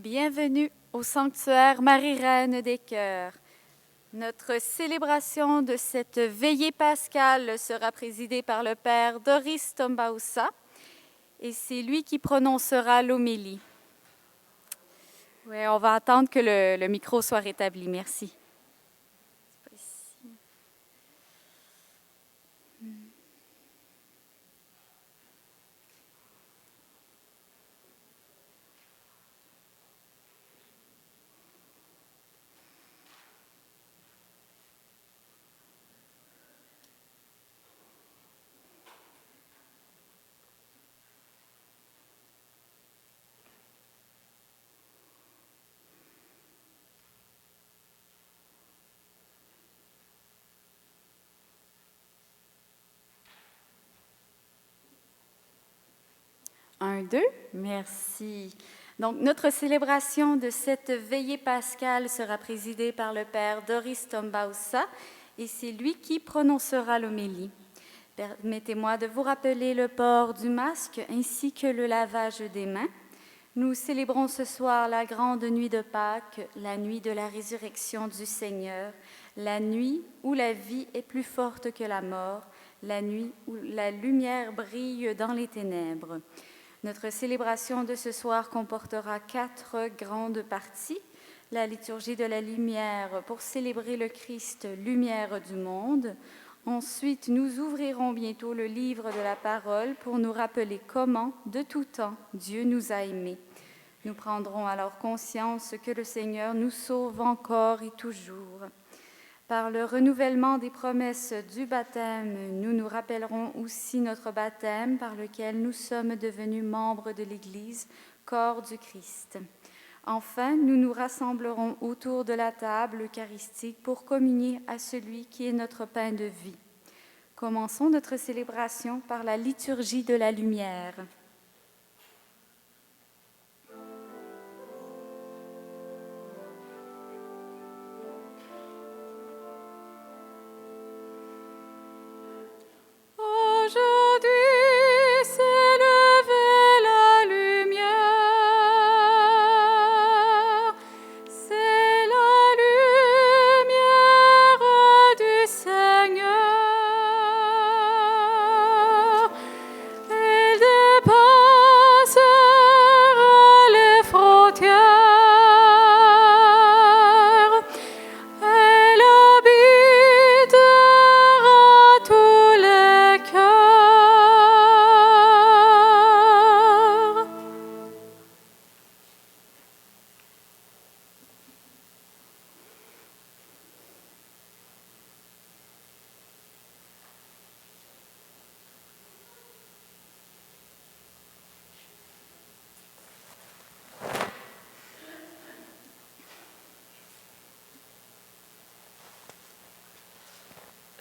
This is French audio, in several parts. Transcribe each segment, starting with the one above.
Bienvenue au sanctuaire Marie-Reine des Cœurs. Notre célébration de cette veillée pascale sera présidée par le Père Doris Tombaoussa et c'est lui qui prononcera l'homélie. Oui, on va attendre que le micro soit rétabli. Merci. Un, deux, merci. Donc, notre célébration de cette veillée pascale sera présidée par le Père Doris Tombaoussa et c'est lui qui prononcera l'homélie. Permettez-moi de vous rappeler le port du masque ainsi que le lavage des mains. Nous célébrons ce soir la grande nuit de Pâques, la nuit de la résurrection du Seigneur, la nuit où la vie est plus forte que la mort, la nuit où la lumière brille dans les ténèbres. Notre célébration de ce soir comportera 4 grandes parties. La liturgie de la lumière pour célébrer le Christ, lumière du monde. Ensuite, nous ouvrirons bientôt le livre de la parole pour nous rappeler comment, de tout temps, Dieu nous a aimés. Nous prendrons alors conscience que le Seigneur nous sauve encore et toujours. Par le renouvellement des promesses du baptême, nous nous rappellerons aussi notre baptême par lequel nous sommes devenus membres de l'Église, corps du Christ. Enfin, nous nous rassemblerons autour de la table eucharistique pour communier à celui qui est notre pain de vie. Commençons notre célébration par la liturgie de la lumière.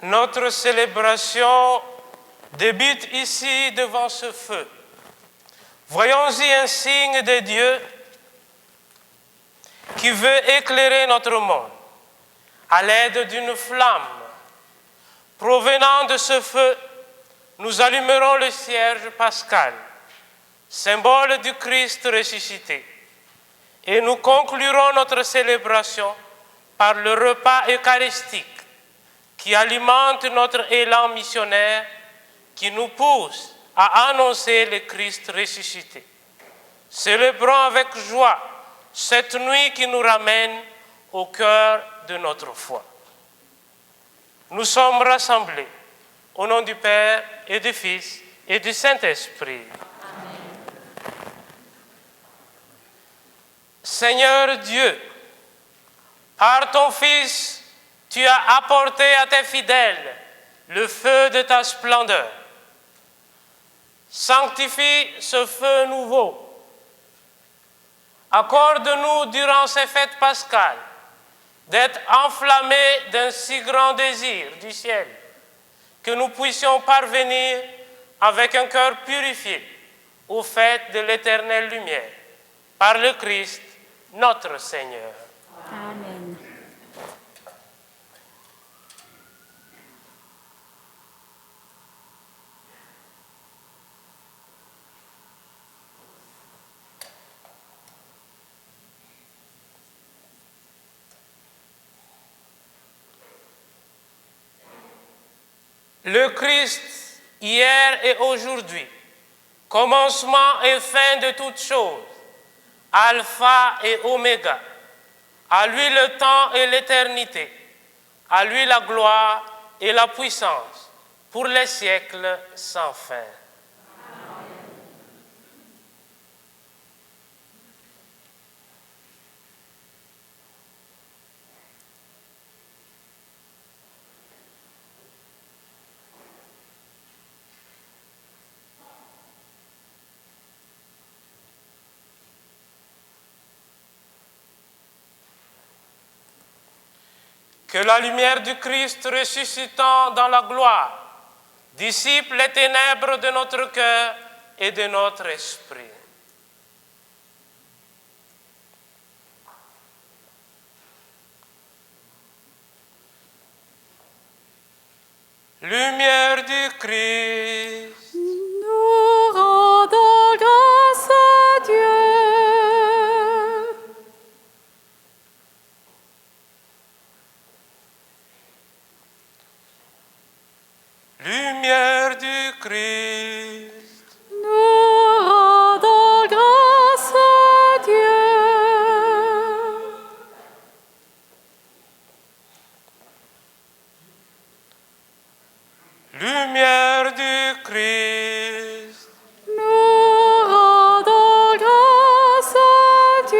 Notre célébration débute ici devant ce feu. Voyons-y un signe de Dieu qui veut éclairer notre monde à l'aide d'une flamme. Provenant de ce feu, nous allumerons le cierge pascal, symbole du Christ ressuscité, et nous conclurons notre célébration par le repas eucharistique qui alimente notre élan missionnaire, qui nous pousse à annoncer le Christ ressuscité. Célébrons avec joie cette nuit qui nous ramène au cœur de notre foi. Nous sommes rassemblés au nom du Père et du Fils et du Saint-Esprit. Amen. Seigneur Dieu, par ton Fils, tu as apporté à tes fidèles le feu de ta splendeur. Sanctifie ce feu nouveau. Accorde-nous durant ces fêtes pascales d'être enflammés d'un si grand désir du ciel que nous puissions parvenir avec un cœur purifié aux fêtes de l'éternelle lumière, par le Christ, notre Seigneur. Amen. Le Christ, hier et aujourd'hui, commencement et fin de toutes choses, Alpha et Oméga, à lui le temps et l'éternité, à lui la gloire et la puissance, pour les siècles sans fin. Que la lumière du Christ ressuscitant dans la gloire dissipe les ténèbres de notre cœur et de notre esprit. Lumière du Christ, Nous rendons grâce à Dieu. lumière du Christ, Nous rendons grâce à Dieu. lumière du Christ, Nous rendons grâce à Dieu.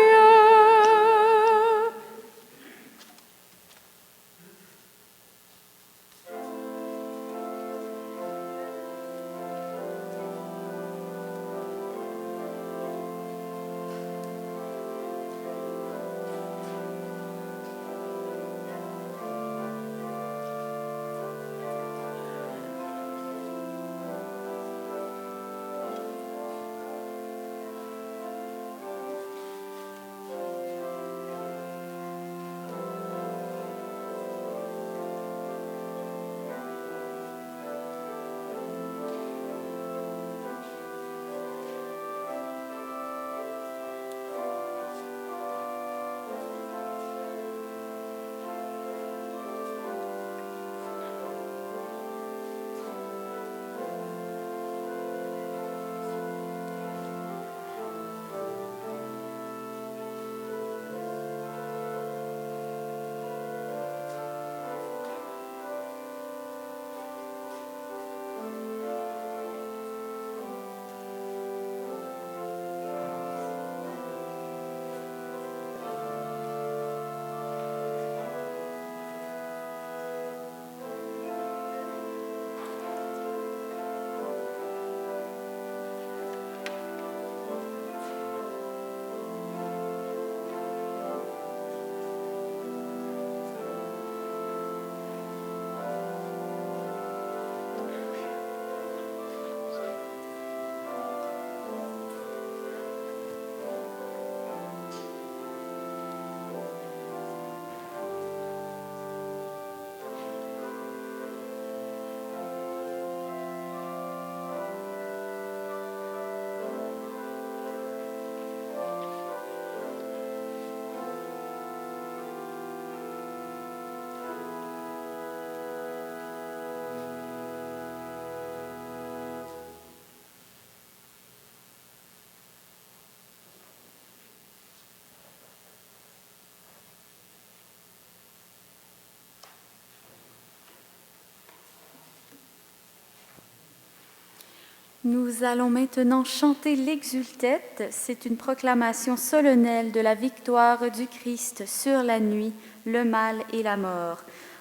Nous allons maintenant chanter l'exultète. C'est une proclamation solennelle de la victoire du Christ sur la nuit, le mal et la mort.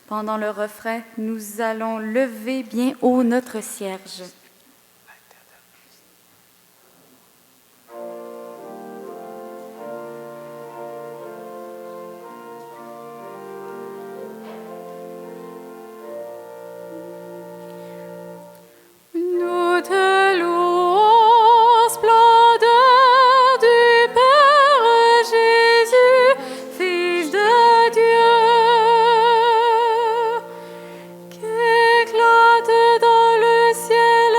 Pendant le refrain, nous allons lever bien haut notre cierge. Nous te louons, splendeur du Père Jésus, Fils de Dieu, qu'éclate dans le ciel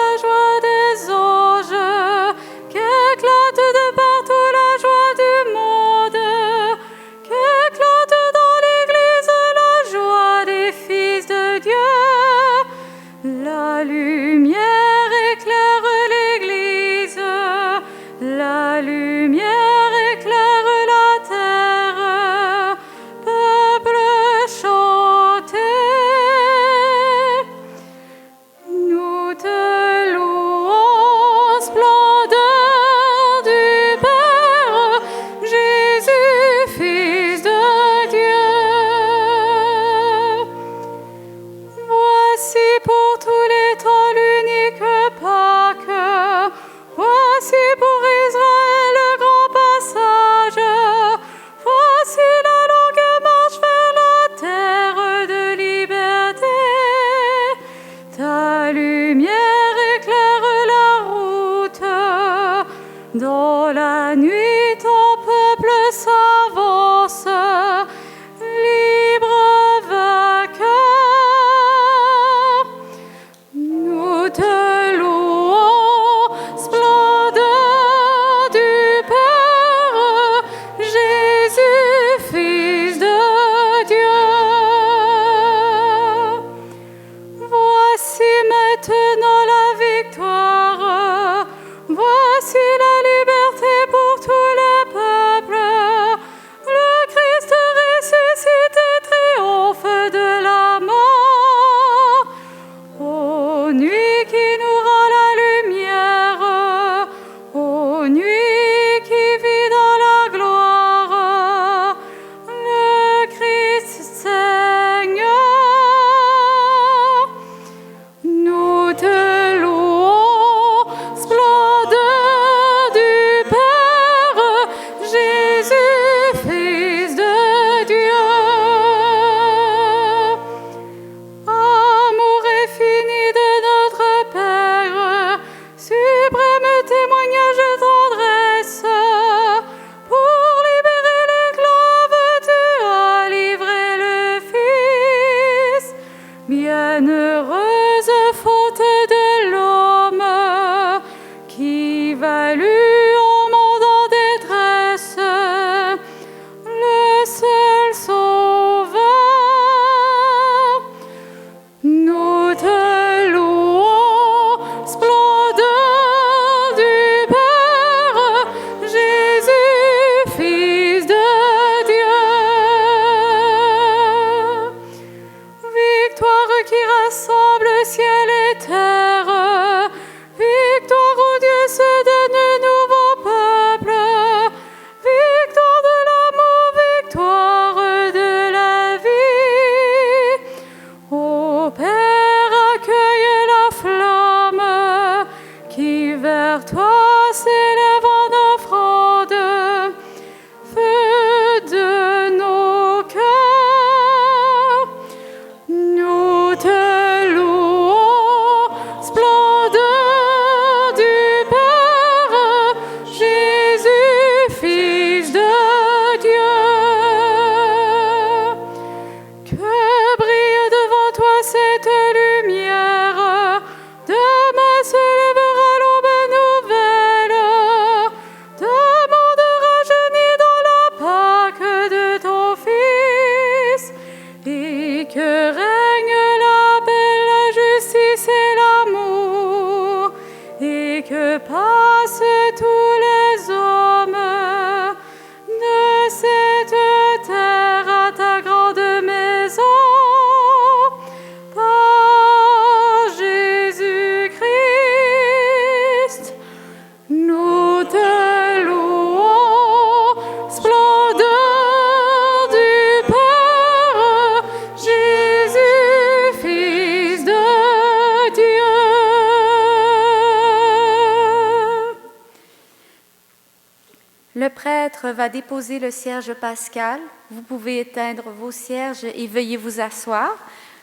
prêtre va déposer le cierge pascal. Vous pouvez éteindre vos cierges et veuillez vous asseoir.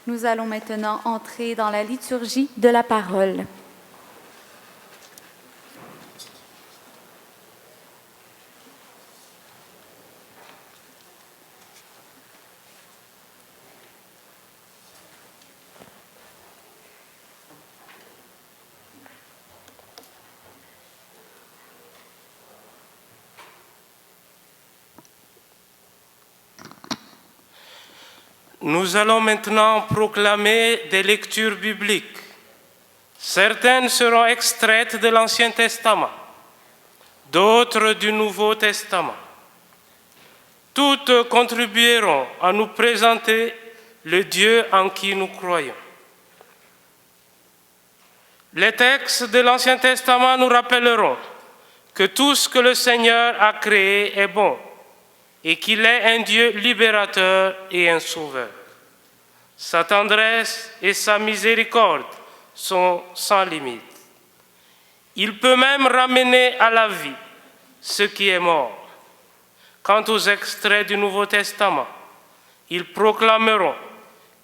Nous allons maintenant entrer dans la liturgie de la parole. Nous allons maintenant proclamer des lectures bibliques. Certaines seront extraites de l'Ancien Testament, d'autres du Nouveau Testament. Toutes contribueront à nous présenter le Dieu en qui nous croyons. Les textes de l'Ancien Testament nous rappelleront que tout ce que le Seigneur a créé est bon et qu'il est un Dieu libérateur et un sauveur. Sa tendresse et sa miséricorde sont sans limite. Il peut même ramener à la vie ce qui est mort. Quant aux extraits du Nouveau Testament, ils proclameront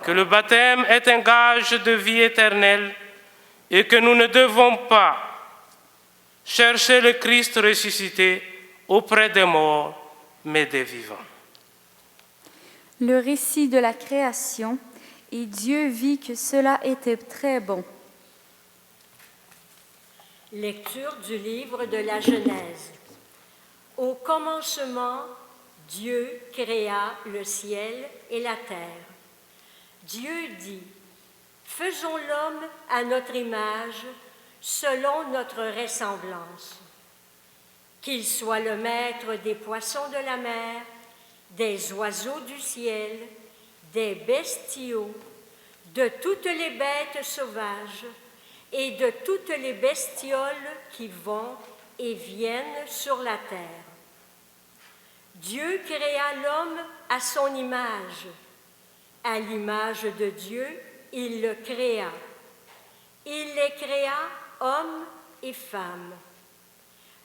que le baptême est un gage de vie éternelle et que nous ne devons pas chercher le Christ ressuscité auprès des morts, mais des vivants. Le récit de la création, et Dieu vit que cela était très bon. Lecture du livre de la Genèse. Au commencement, Dieu créa le ciel et la terre. Dieu dit, « Faisons l'homme à notre image, selon notre ressemblance. Qu'il soit le maître des poissons de la mer, des oiseaux du ciel, des bestiaux, de toutes les bêtes sauvages et de toutes les bestioles qui vont et viennent sur la terre. » Dieu créa l'homme à son image. À l'image de Dieu, il le créa. Il les créa, hommes et femmes.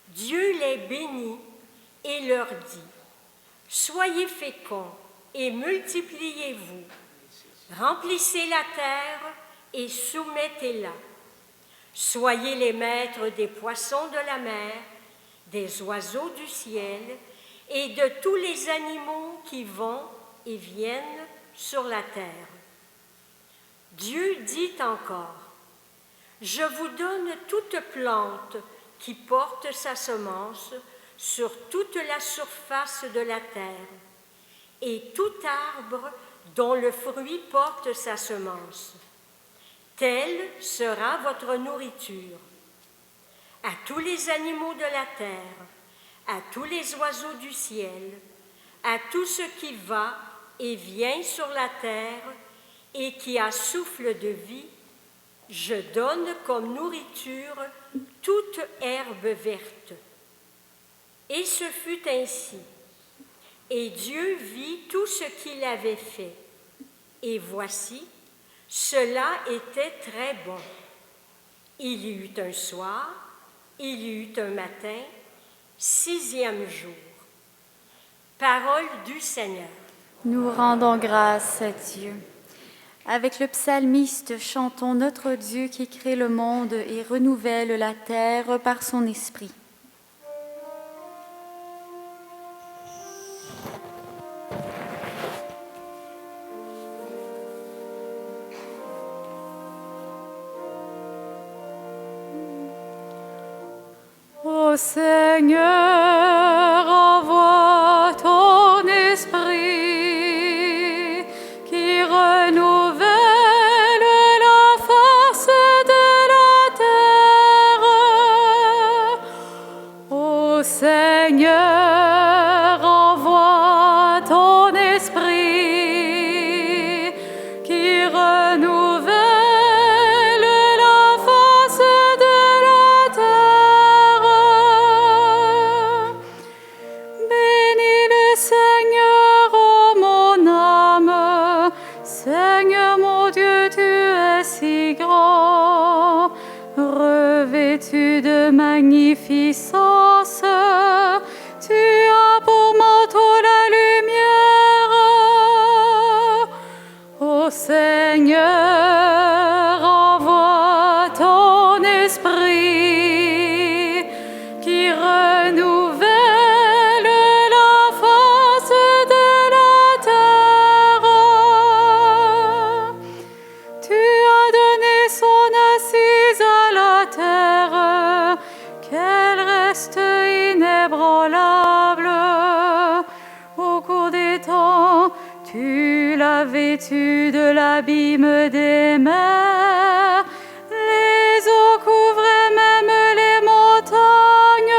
Dieu les bénit et leur dit, « Soyez féconds et multipliez-vous. Remplissez la terre et soumettez-la. Soyez les maîtres des poissons de la mer, des oiseaux du ciel et de tous les animaux qui vont et viennent sur la terre. » Dieu dit encore, « Je vous donne toute plante qui porte sa semence sur toute la surface de la terre, et tout arbre dont le fruit porte sa semence. Telle sera votre nourriture. À tous les animaux de la terre, à tous les oiseaux du ciel, à tout ce qui va et vient sur la terre et qui a souffle de vie, je donne comme nourriture toute herbe verte. » Et ce fut ainsi. Et Dieu vit tout ce qu'il avait fait. Et voici, cela était très bon. Il y eut un soir, il y eut un matin, 6e jour. Parole du Seigneur. Nous rendons grâce à Dieu. Avec le psalmiste, chantons notre Dieu qui crée le monde et renouvelle la terre par son esprit. Ô Seigneur, envoie ton esprit qui renouvelle la force de la terre. Ô Seigneur, envoie ton esprit qui renouvelle la force de la terre. vêtus de l'abîme des mers, les eaux couvraient même les montagnes.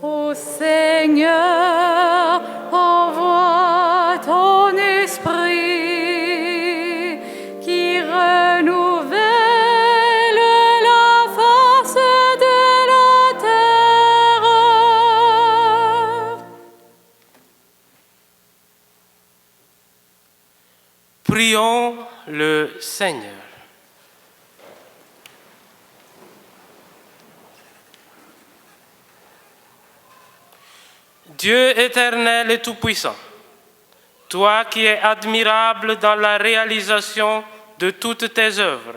Ô Seigneur, envoie ton esprit qui renouvelle la face de la terre. Prions le Seigneur. Dieu éternel et tout-puissant, toi qui es admirable dans la réalisation de toutes tes œuvres,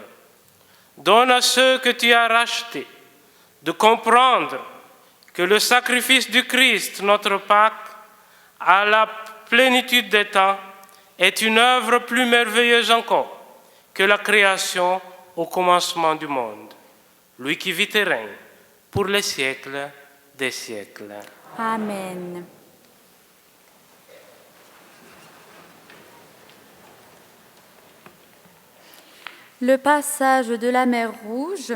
donne à ceux que tu as rachetés de comprendre que le sacrifice du Christ, notre Pâque, à la plénitude des temps, est une œuvre plus merveilleuse encore que la création au commencement du monde. Lui qui vit et règne pour les siècles des siècles. Amen. Le passage de la mer Rouge,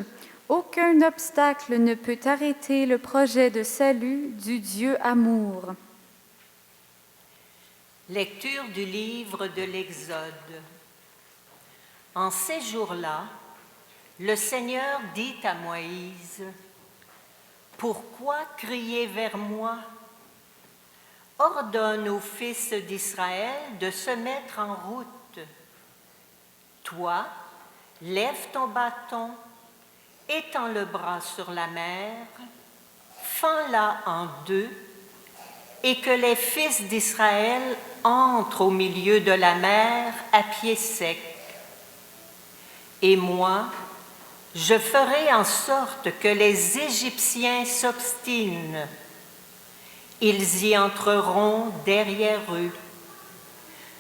aucun obstacle ne peut arrêter le projet de salut du Dieu amour. Lecture du livre de l'Exode. En ces jours-là, le Seigneur dit à Moïse, « Pourquoi crier vers moi? Ordonne aux fils d'Israël de se mettre en route. Toi, lève ton bâton, étends le bras sur la mer, fends-la en deux, et que les fils d'Israël entrent au milieu de la mer à pied sec. Et moi, je ferai en sorte que les Égyptiens s'obstinent. Ils y entreront derrière eux.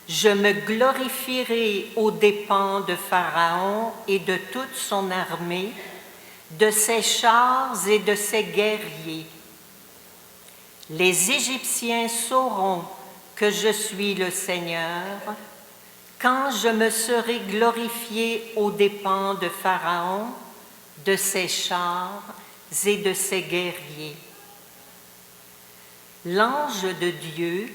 Je me glorifierai aux dépens de Pharaon et de toute son armée, de ses chars et de ses guerriers. Les Égyptiens sauront que je suis le Seigneur quand je me serai glorifié aux dépens de Pharaon, de ses chars et de ses guerriers. » L'ange de Dieu,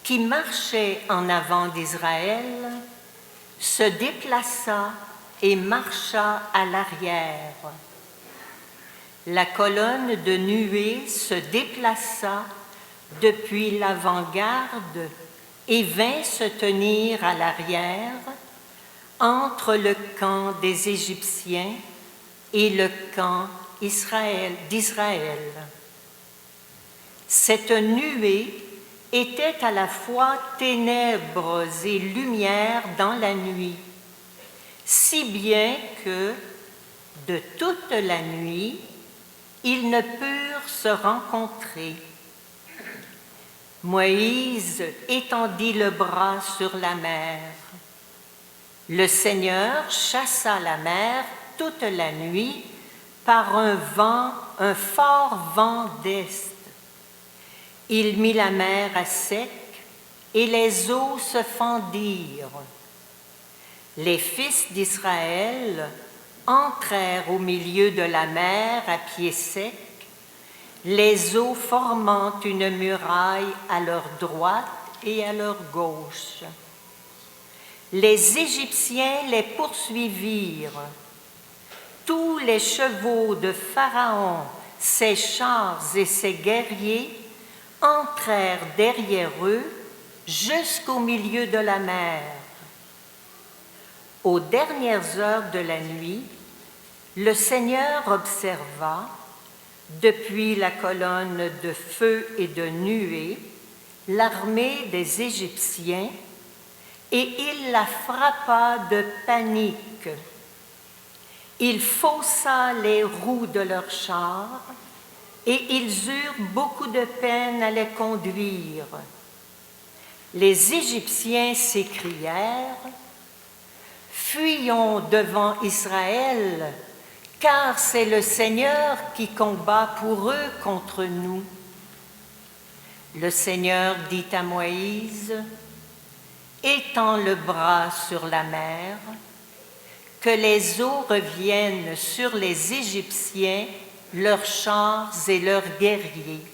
qui marchait en avant d'Israël, se déplaça et marcha à l'arrière. La colonne de nuée se déplaça depuis l'avant-garde et vint se tenir à l'arrière, entre le camp des Égyptiens et le camp d'Israël. Cette nuée était à la fois ténèbres et lumière dans la nuit, si bien que, de toute la nuit, ils ne purent se rencontrer. Moïse étendit le bras sur la mer. Le Seigneur chassa la mer toute la nuit par un fort vent d'est. Il mit la mer à sec et les eaux se fendirent. Les fils d'Israël entrèrent au milieu de la mer à pied sec, les eaux formant une muraille à leur droite et à leur gauche. Les Égyptiens les poursuivirent. Tous les chevaux de Pharaon, ses chars et ses guerriers entrèrent derrière eux jusqu'au milieu de la mer. Aux dernières heures de la nuit, le Seigneur observa, depuis la colonne de feu et de nuée, l'armée des Égyptiens, et il la frappa de panique. Il faussa les roues de leurs chars, et ils eurent beaucoup de peine à les conduire. Les Égyptiens s'écrièrent, « Fuyons devant Israël, car c'est le Seigneur qui combat pour eux contre nous. » Le Seigneur dit à Moïse, « Étends le bras sur la mer, que les eaux reviennent sur les Égyptiens, leurs chars et leurs guerriers. »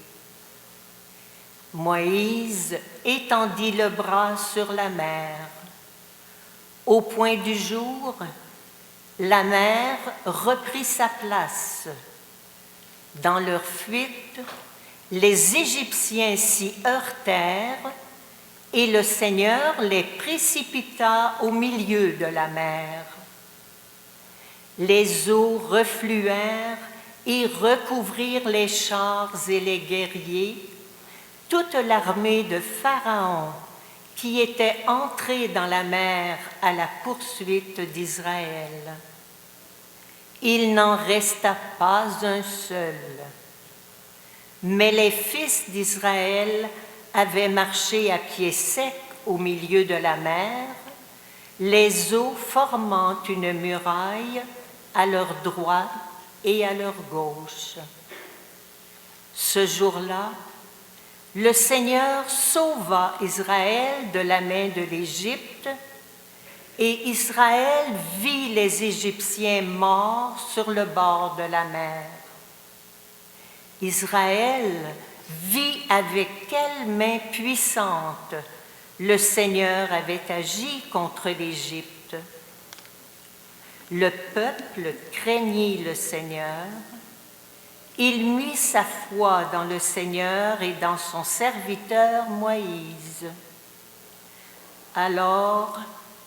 Moïse étendit le bras sur la mer. Au point du jour, la mer reprit sa place. Dans leur fuite, les Égyptiens s'y heurtèrent et le Seigneur les précipita au milieu de la mer. Les eaux refluèrent et recouvrirent les chars et les guerriers, toute l'armée de Pharaon qui était entrée dans la mer à la poursuite d'Israël. Il n'en resta pas un seul. Mais les fils d'Israël avaient marché à pied sec au milieu de la mer, les eaux formant une muraille à leur droite et à leur gauche. Ce jour-là, le Seigneur sauva Israël de la main de l'Égypte, et Israël vit les Égyptiens morts sur le bord de la mer. Israël vit avec quelle main puissante le Seigneur avait agi contre l'Égypte. Le peuple craignit le Seigneur. Il mit sa foi dans le Seigneur et dans son serviteur Moïse. Alors,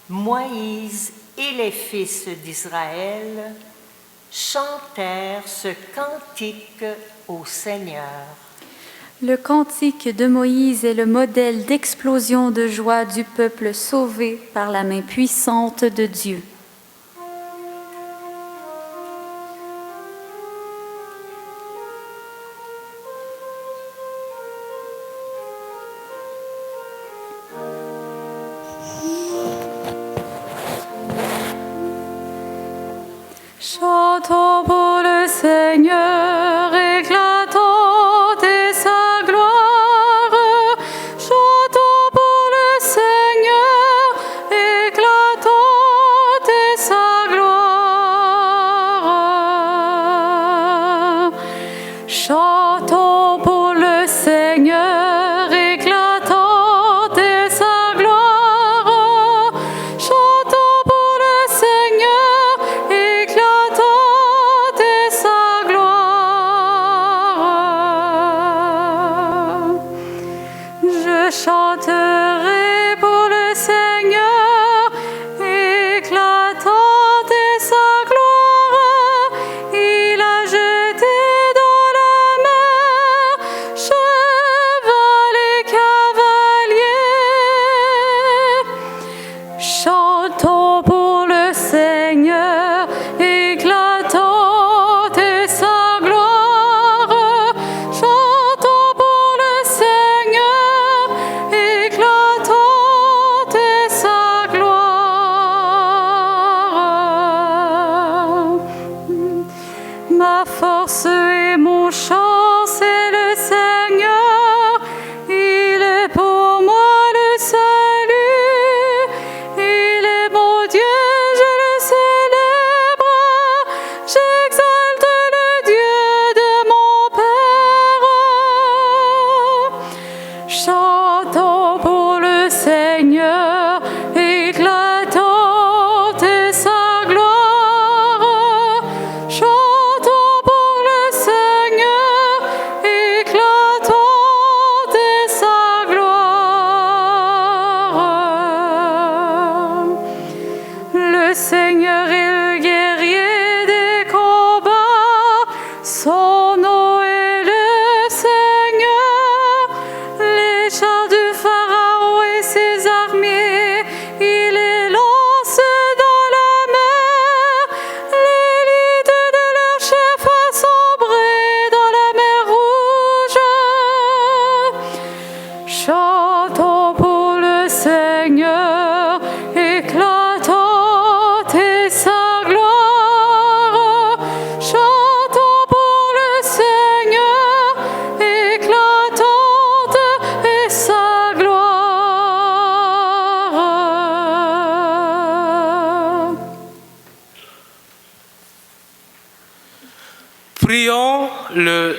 Moïse et les fils d'Israël chantèrent ce cantique au Seigneur. Le cantique de Moïse est le modèle d'explosion de joie du peuple sauvé par la main puissante de Dieu. Chantons pour le Seigneur, éclatante est sa gloire. Chantons pour le Seigneur, éclatante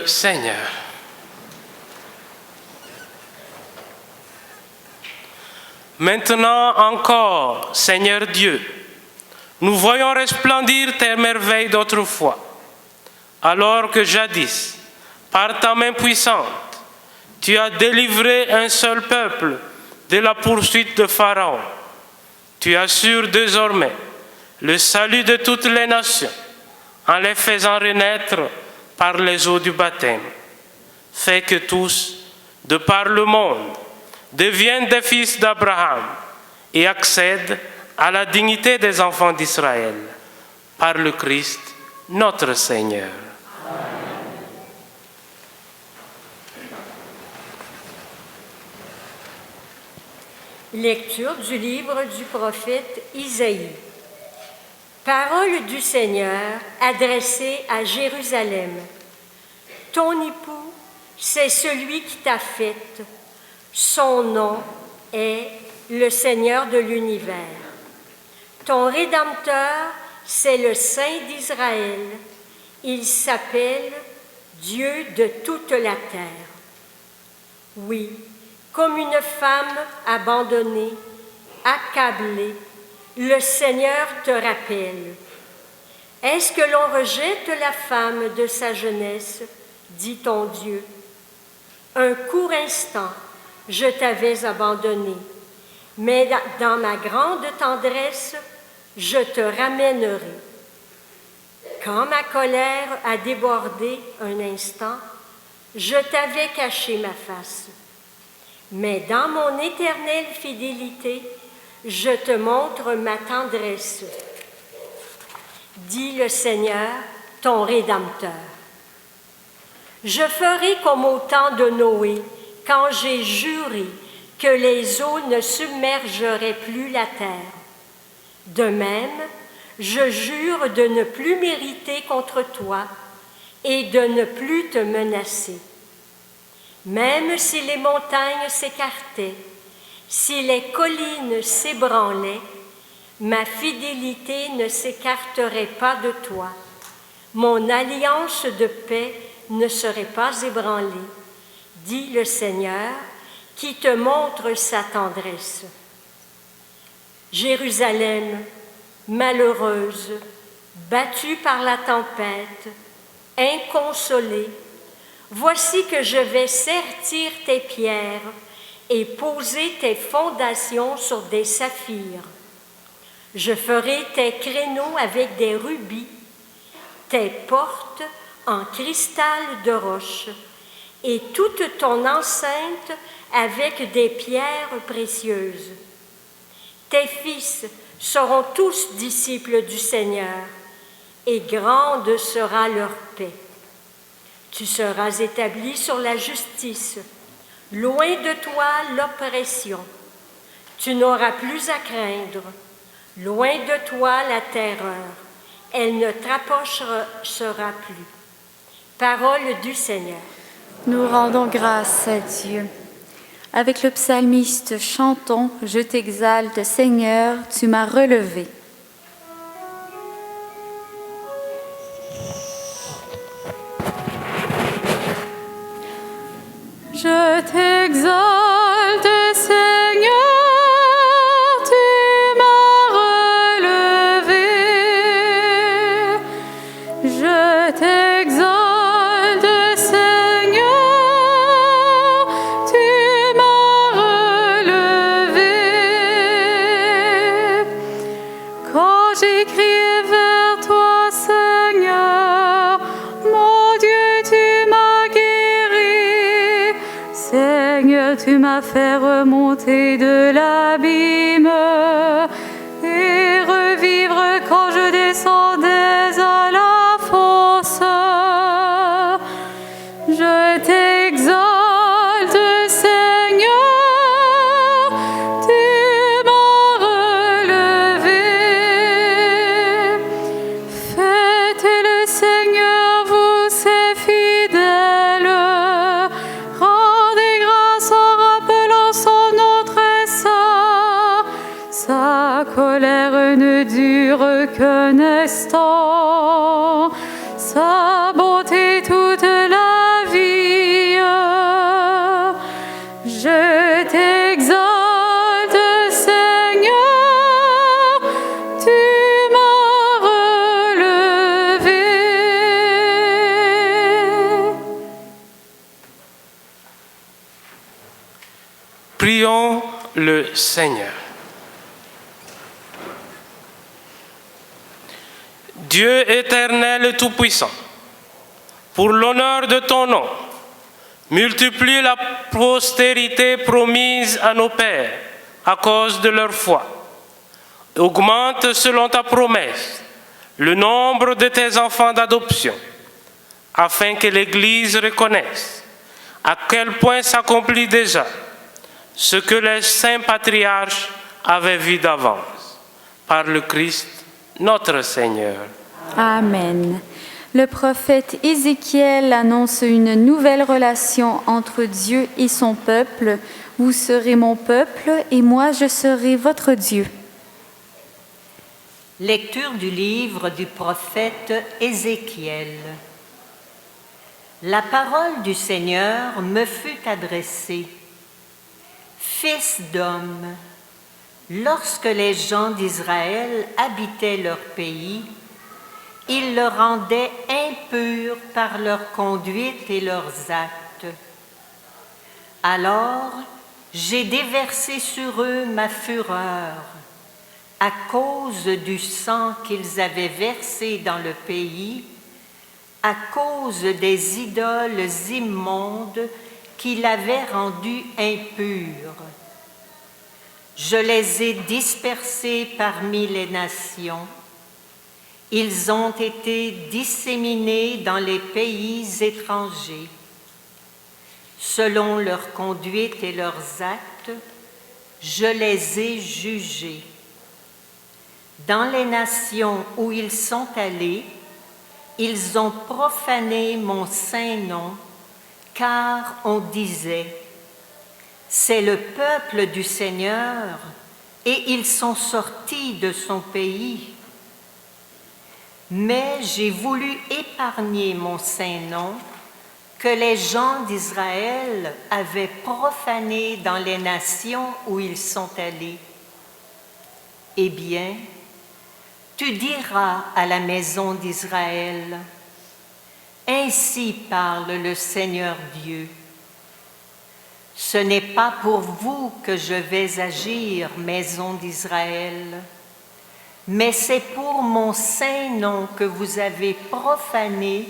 Seigneur. Maintenant encore, Seigneur Dieu, nous voyons resplendir tes merveilles d'autrefois, alors que jadis, par ta main puissante, tu as délivré un seul peuple de la poursuite de Pharaon. Tu assures désormais le salut de toutes les nations en les faisant renaître par les eaux du baptême. Fais que tous, de par le monde, deviennent des fils d'Abraham et accèdent à la dignité des enfants d'Israël, par le Christ, notre Seigneur. Lecture du livre du prophète Isaïe. Parole du Seigneur adressée à Jérusalem. Ton époux, c'est celui qui t'a faite. Son nom est le Seigneur de l'univers. Ton Rédempteur, c'est le Saint d'Israël. Il s'appelle Dieu de toute la terre. Oui, comme une femme abandonnée, accablée, le Seigneur te rappelle. Est-ce que l'on rejette la femme de sa jeunesse, dit ton Dieu? Un court instant, je t'avais abandonné, mais dans ma grande tendresse, je te ramènerai. Quand ma colère a débordé un instant, je t'avais caché ma face. Mais dans mon éternelle fidélité, je te montre ma tendresse, dit le Seigneur, ton Rédempteur. Je ferai comme au temps de Noé, quand j'ai juré que les eaux ne submergeraient plus la terre. De même, je jure de ne plus m'irriter contre toi et de ne plus te menacer. Même si les montagnes s'écartaient, si les collines s'ébranlaient, ma fidélité ne s'écarterait pas de toi. Mon alliance de paix ne serait pas ébranlée, dit le Seigneur, qui te montre sa tendresse. Jérusalem, malheureuse, battue par la tempête, inconsolée, voici que je vais sertir tes pierres et poser tes fondations sur des saphirs. Je ferai tes créneaux avec des rubis, tes portes en cristal de roche, et toute ton enceinte avec des pierres précieuses. Tes fils seront tous disciples du Seigneur, et grande sera leur paix. Tu seras établi sur la justice, loin de toi l'oppression. Tu n'auras plus à craindre, loin de toi la terreur. Elle ne t'approchera plus. Parole du Seigneur. Nous rendons grâce à Dieu. Avec le psalmiste, chantons « Je t'exalte, Seigneur, tu m'as relevé ». Je t'exalte, Seigneur, tu m'as relevé. Je t'exalte, Seigneur, tu m'as relevé. Quand j'ai crié vers toi, Seigneur, mon Dieu, tu m'as guéri. Seigneur, tu m'as fait remonter de l'abîme et revivre quand je descendais à la fosse. Je t'exalte, Seigneur, tu m'as relevé. Faites le Seigneur, vous c'est fidèle. Rendez grâce en rappelant son nom très saint. Sa Prions le Seigneur. Dieu éternel et tout-puissant, pour l'honneur de ton nom, multiplie la postérité promise à nos pères à cause de leur foi. Augmente selon ta promesse le nombre de tes enfants d'adoption, afin que l'Église reconnaisse à quel point s'accomplit déjà ce que les saints patriarches avaient vu d'avance, par le Christ notre Seigneur. Amen. Le prophète Ézéchiel annonce une nouvelle relation entre Dieu et son peuple. Vous serez mon peuple et moi je serai votre Dieu. Lecture du livre du prophète Ézéchiel. La parole du Seigneur me fut adressée. Fils d'homme, lorsque les gens d'Israël habitaient leur pays, ils le rendaient impur par leur conduite et leurs actes. Alors, j'ai déversé sur eux ma fureur, à cause du sang qu'ils avaient versé dans le pays, à cause des idoles immondes qui l'avaient rendu impur. Je les ai dispersés parmi les nations. Ils ont été disséminés dans les pays étrangers. Selon leur conduite et leurs actes, je les ai jugés. Dans les nations où ils sont allés, ils ont profané mon saint nom, car on disait, c'est le peuple du Seigneur, et ils sont sortis de son pays. Mais j'ai voulu épargner mon saint nom, que les gens d'Israël avaient profané dans les nations où ils sont allés. Eh bien, tu diras à la maison d'Israël, ainsi parle le Seigneur Dieu. Ce n'est pas pour vous que je vais agir, maison d'Israël, mais c'est pour mon saint nom que vous avez profané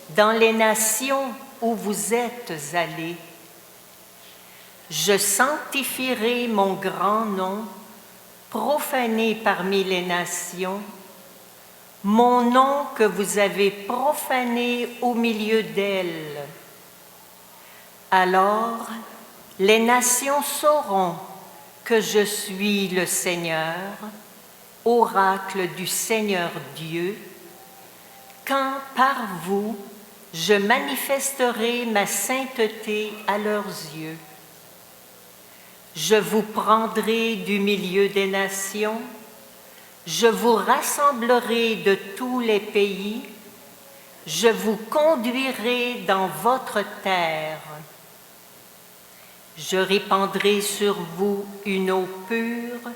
dans les nations où vous êtes allés. Je sanctifierai mon grand nom, profané parmi les nations, mon nom que vous avez profané au milieu d'elles. Alors, les nations sauront que je suis le Seigneur, oracle du Seigneur Dieu, quand par vous je manifesterai ma sainteté à leurs yeux. Je vous prendrai du milieu des nations, je vous rassemblerai de tous les pays, je vous conduirai dans votre terre. Je répandrai sur vous une eau pure,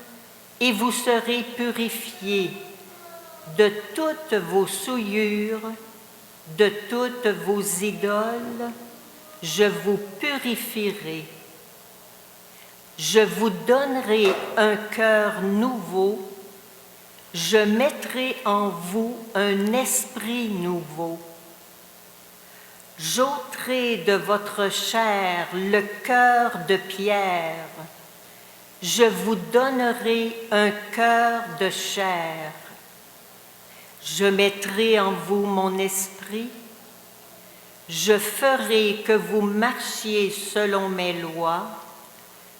et vous serez purifiés de toutes vos souillures, de toutes vos idoles, je vous purifierai. Je vous donnerai un cœur nouveau, je mettrai en vous un esprit nouveau. J'ôterai de votre chair le cœur de pierre, je vous donnerai un cœur de chair. Je mettrai en vous mon esprit, je ferai que vous marchiez selon mes lois,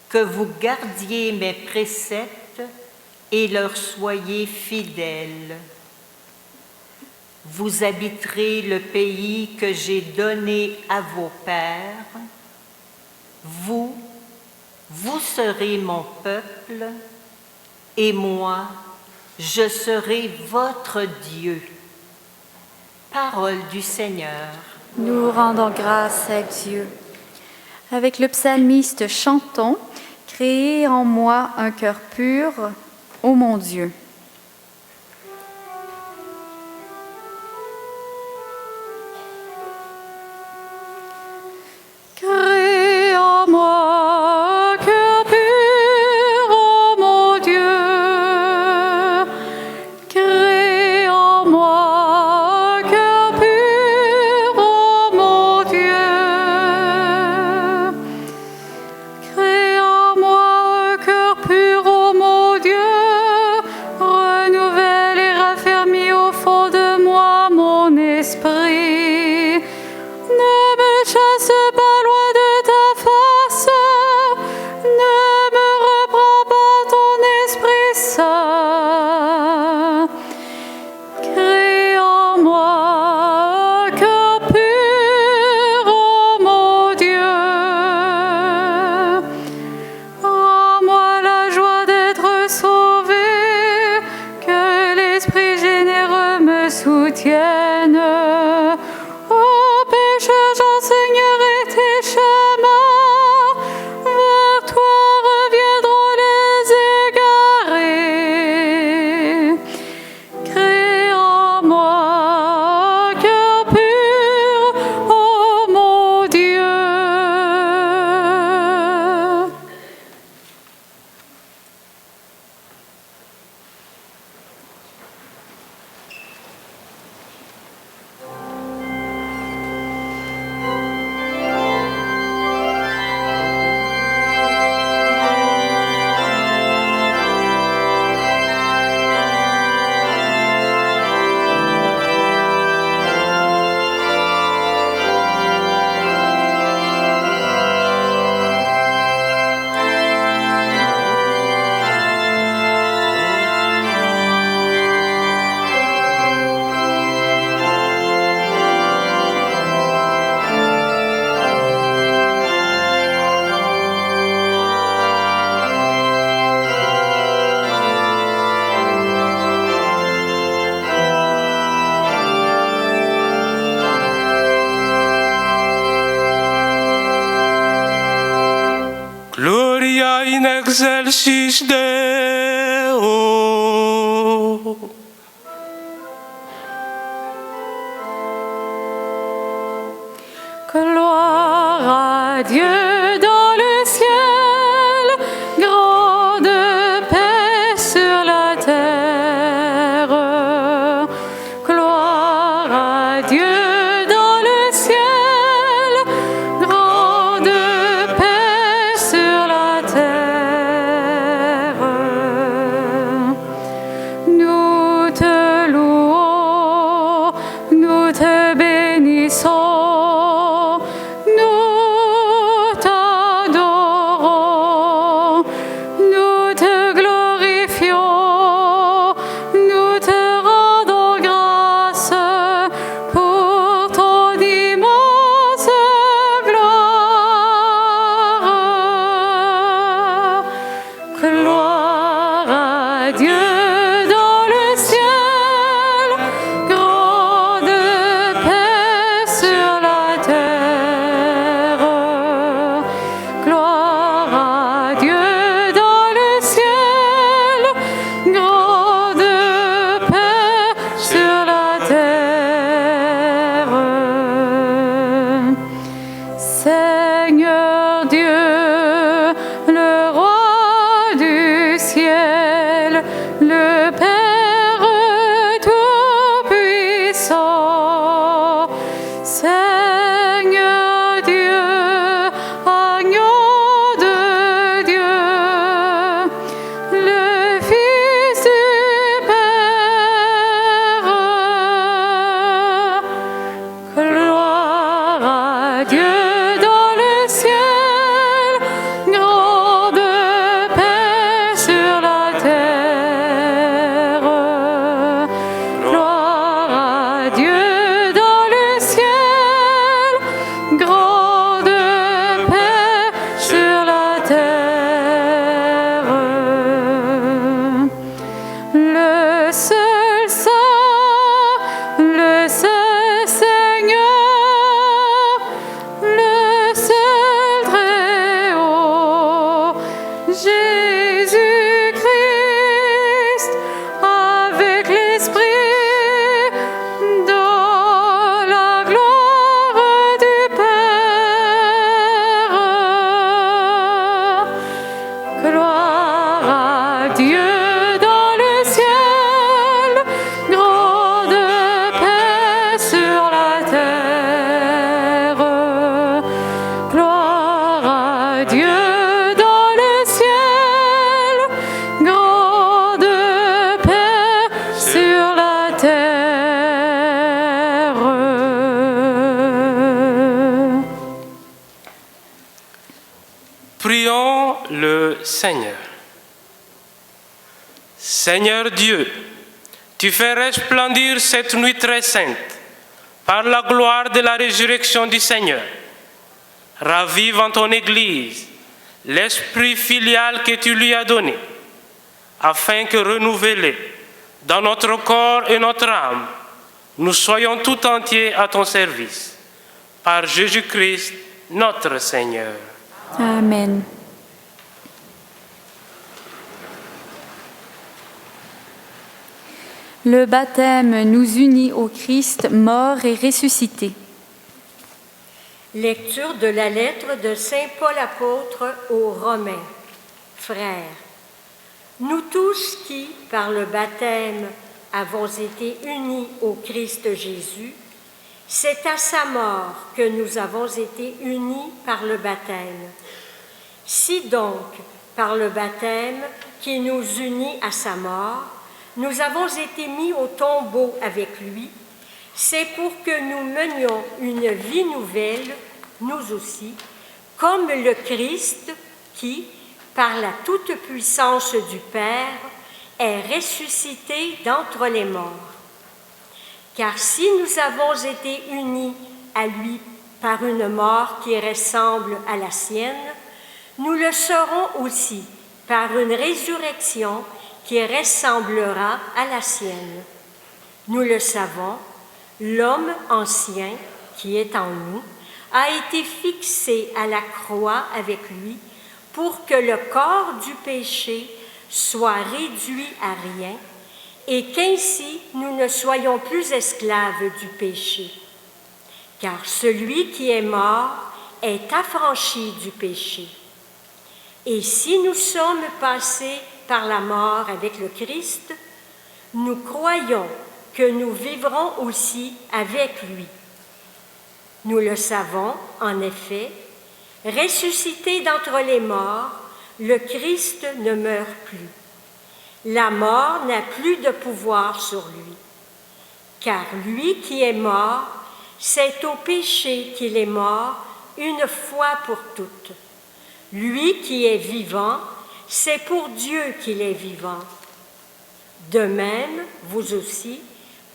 que vous gardiez mes préceptes et leur soyez fidèles. Vous habiterez le pays que j'ai donné à vos pères. Vous serez mon peuple, et moi, je serai votre Dieu. Parole du Seigneur. Nous rendons grâce à Dieu. Avec le psalmiste, chantons, créez en moi un cœur pur, ô mon Dieu. Crée en moi un cœur gloria in excelsis Deo. Gloire à Dieu dans le ciel, grande paix sur la terre. Gloire à Dieu dans le ciel, grande paix sur la terre. Nous te louons, nous te bénissons. Seigneur Dieu, le roi du ciel, le Père tout-puissant. Seigneur Dieu, agneau de Dieu, le Fils du Père. Gloire à Dieu. Jésus-Christ, avec l'Esprit, dans la gloire du Père. Gloire à Dieu dans le ciel, grande paix sur la terre. Gloire à Dieu. Prions le Seigneur. Seigneur Dieu, tu fais resplendir cette nuit très sainte par la gloire de la résurrection du Seigneur. Ravive en ton Église l'esprit filial que tu lui as donné, afin que renouvelés dans notre corps et notre âme, nous soyons tout entiers à ton service. Par Jésus-Christ, notre Seigneur. Amen. Le baptême nous unit au Christ mort et ressuscité. Lecture de la lettre de Saint Paul apôtre aux Romains. Frères, nous tous qui, par le baptême, avons été unis au Christ Jésus, c'est à sa mort que nous avons été unis par le baptême. Si donc, par le baptême qui nous unit à sa mort, nous avons été mis au tombeau avec lui, c'est pour que nous menions une vie nouvelle, nous aussi, comme le Christ qui, par la toute-puissance du Père, est ressuscité d'entre les morts. Car si nous avons été unis à lui par une mort qui ressemble à la sienne, nous le serons aussi par une résurrection qui ressemblera à la sienne. Nous le savons, l'homme ancien qui est en nous a été fixé à la croix avec lui pour que le corps du péché soit réduit à rien et qu'ainsi nous ne soyons plus esclaves du péché. Car celui qui est mort est affranchi du péché. Et si nous sommes passés par la mort avec le Christ, nous croyons que nous vivrons aussi avec lui. Nous le savons, en effet, ressuscité d'entre les morts, le Christ ne meurt plus. La mort n'a plus de pouvoir sur lui. Car lui qui est mort, c'est au péché qu'il est mort une fois pour toutes. Lui qui est vivant, c'est pour Dieu qu'il est vivant. De même, vous aussi,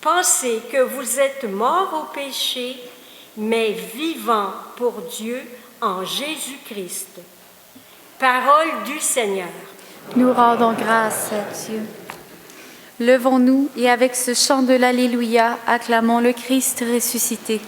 pensez que vous êtes morts au péché, mais vivants pour Dieu en Jésus-Christ. Parole du Seigneur. Nous rendons grâce à Dieu. Levons-nous et avec ce chant de l'Alléluia, acclamons le Christ ressuscité.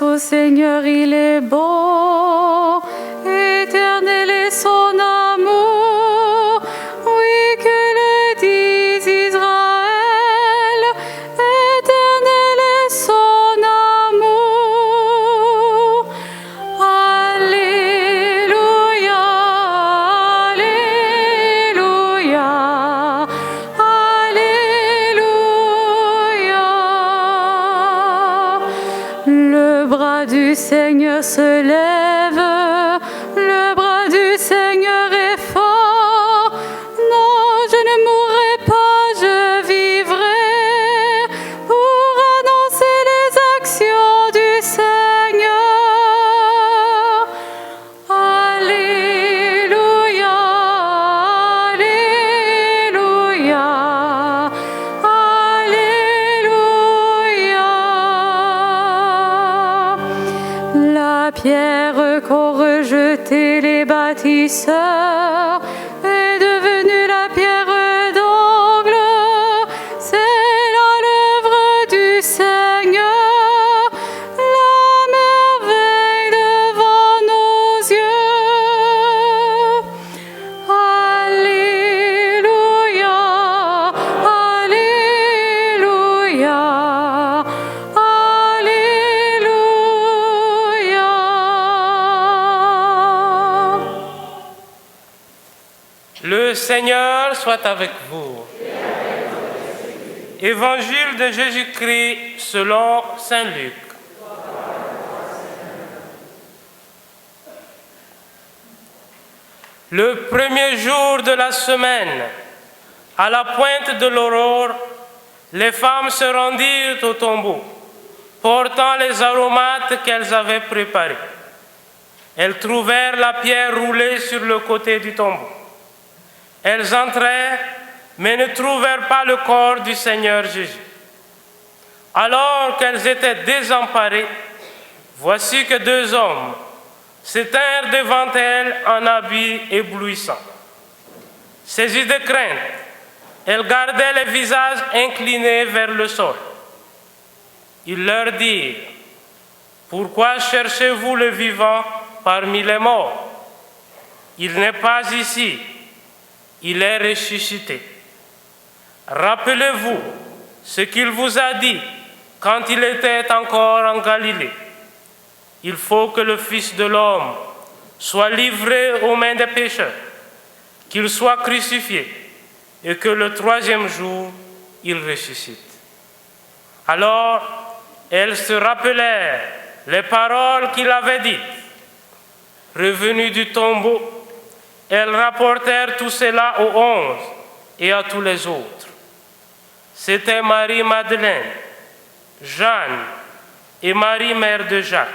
Au Seigneur, il est bon, éternel est son amour, oui que le dise Israël, éternel est son amour. Alléluia, Alléluia, Alléluia. Le bras du Seigneur se lève, le bras du Seigneur est fort. Non, je ne mourrai pas, je vivrai pour annoncer les actions du Seigneur. Alléluia, Alléluia, Alléluia. La pierre qu'ont rejetée les bâtisseurs est devenue la pierre d'angle. C'est là l'œuvre du Seigneur, la merveille devant nos yeux. Alléluia, Alléluia, Alléluia. Le Seigneur soit avec vous. Évangile de Jésus-Christ selon saint Luc. Le premier jour de la semaine, à la pointe de l'aurore, les femmes se rendirent au tombeau, portant les aromates qu'elles avaient préparés. Elles trouvèrent la pierre roulée sur le côté du tombeau. Elles entrèrent, mais ne trouvèrent pas le corps du Seigneur Jésus. Alors qu'elles étaient désemparées, voici que deux hommes se tinrent devant elles en habits éblouissants. Saisies de crainte, elles gardaient les visages inclinés vers le sol. Ils leur dirent: pourquoi cherchez-vous le vivant parmi les morts? Il n'est pas ici, il est ressuscité. Rappelez-vous ce qu'il vous a dit quand il était encore en Galilée. Il faut que le Fils de l'homme soit livré aux mains des pécheurs, qu'il soit crucifié et que le troisième jour, il ressuscite. Alors, elles se rappelèrent les paroles qu'il avait dites. Revenues du tombeau, elles rapportèrent tout cela aux 11 et à tous les autres. C'était Marie-Madeleine, Jeanne, et Marie, mère de Jacques.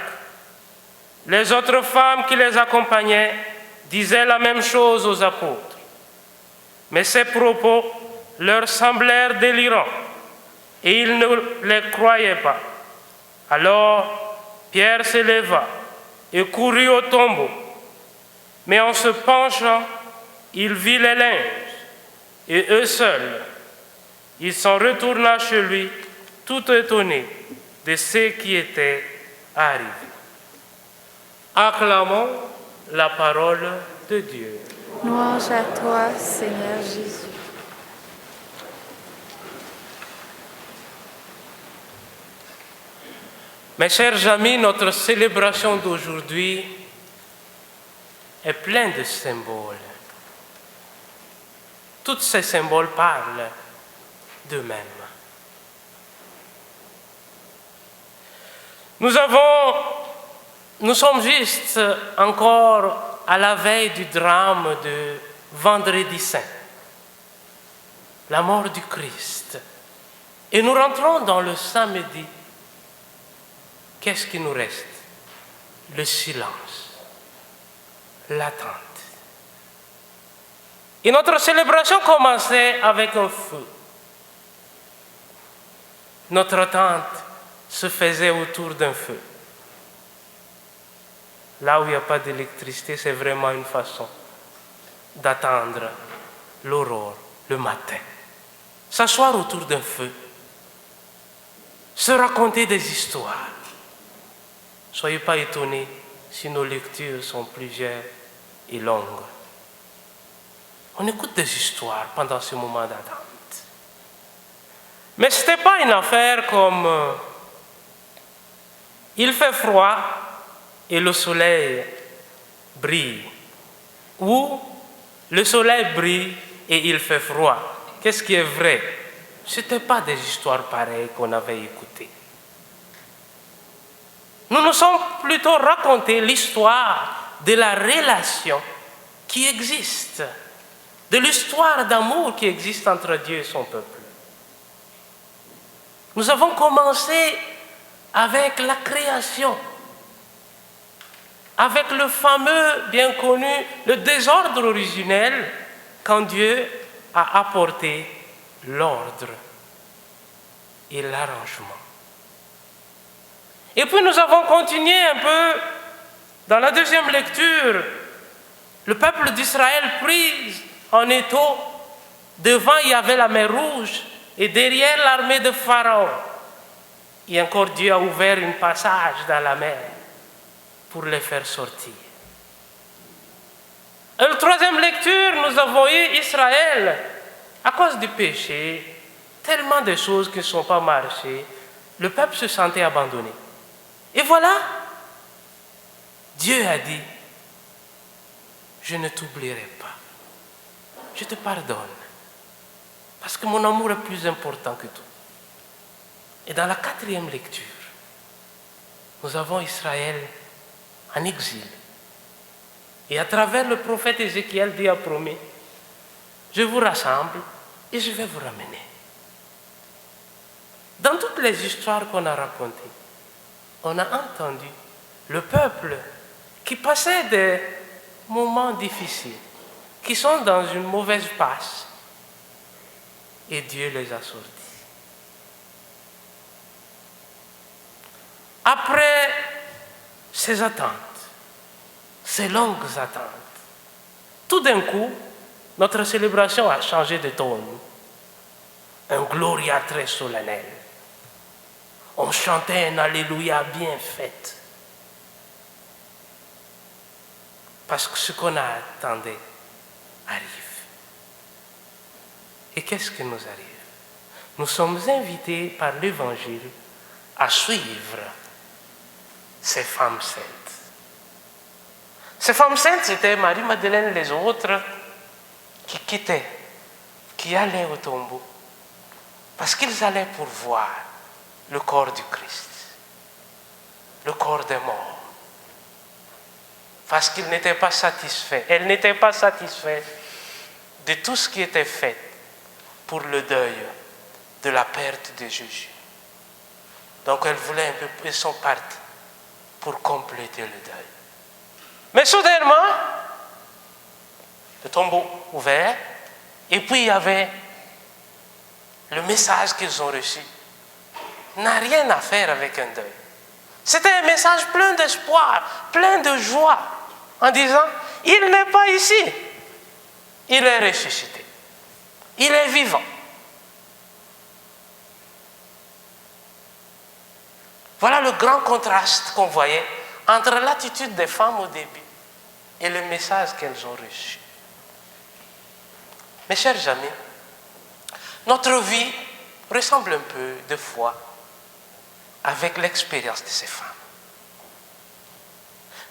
Les autres femmes qui les accompagnaient disaient la même chose aux apôtres. Mais ces propos leur semblèrent délirants et ils ne les croyaient pas. Alors Pierre se leva et courut au tombeau. Mais en se penchant, il vit les linges et eux seuls. Il s'en retourna chez lui, tout étonné de ce qui était arrivé. Acclamons la parole de Dieu. Louange à toi, Seigneur Jésus. Mes chers amis, notre célébration d'aujourd'hui est pleine de symboles. Tous ces symboles parlent d'eux-mêmes. Nous sommes juste encore à la veille du drame de Vendredi Saint, la mort du Christ. Et nous rentrons dans le samedi. Qu'est-ce qui nous reste? Le silence, l'attente. Et notre célébration commençait avec un feu. Notre attente se faisait autour d'un feu. Là où il n'y a pas d'électricité, c'est vraiment une façon d'attendre l'aurore, le matin. S'asseoir autour d'un feu, se raconter des histoires. Soyez pas étonnés si nos lectures sont plusieurs et longues. On écoute des histoires pendant ce moment d'attente. Mais ce n'était pas une affaire comme il fait froid et le soleil brille, ou le soleil brille et il fait froid. Qu'est-ce qui est vrai? Ce n'était pas des histoires pareilles qu'on avait écoutées. Nous nous sommes plutôt raconté l'histoire de la relation qui existe, de l'histoire d'amour qui existe entre Dieu et son peuple. Nous avons commencé avec la création, avec le fameux, bien connu, le désordre originel, quand Dieu a apporté l'ordre et l'arrangement. Et puis nous avons continué un peu dans la deuxième lecture. Le peuple d'Israël pris en étau, devant il y avait la mer Rouge et derrière l'armée de Pharaon. Et encore Dieu a ouvert un passage dans la mer pour les faire sortir. Et la troisième lecture, nous avons eu Israël, à cause du péché, tellement de choses qui ne sont pas marchées, le peuple se sentait abandonné. Et voilà, Dieu a dit, je ne t'oublierai pas, je te pardonne, parce que mon amour est plus important que tout. Et dans la quatrième lecture, nous avons Israël en exil. Et à travers le prophète Ézéchiel, Dieu a promis, je vous rassemble et je vais vous ramener. Dans toutes les histoires qu'on a racontées, on a entendu le peuple qui passait des moments difficiles, qui sont dans une mauvaise passe, et Dieu les a sortis. Après ces attentes, ces longues attentes, tout d'un coup, notre célébration a changé de ton. Un Gloria très solennel. On chantait un Alléluia bien fait. Parce que ce qu'on attendait arrive. Et qu'est-ce qui nous arrive? Nous sommes invités par l'Évangile à suivre ces femmes saintes. Ces femmes saintes, c'était Marie-Madeleine et les autres qui quittaient, qui allaient au tombeau, parce qu'ils allaient pour voir le corps du Christ, le corps des morts. Parce qu'ils n'étaient pas satisfaits, elles n'étaient pas satisfaites de tout ce qui était fait pour le deuil de la perte de Jésus. Donc elle voulait un peu, ils sont partis pour compléter le deuil. Mais soudainement, le tombeau ouvert, et puis il y avait le message qu'ils ont reçu. N'a rien à faire avec un deuil. C'était un message plein d'espoir, plein de joie, en disant, il n'est pas ici, il est ressuscité, il est vivant. Voilà le grand contraste qu'on voyait entre l'attitude des femmes au début et le message qu'elles ont reçu. Mes chers amis, notre vie ressemble un peu de foi avec l'expérience de ces femmes.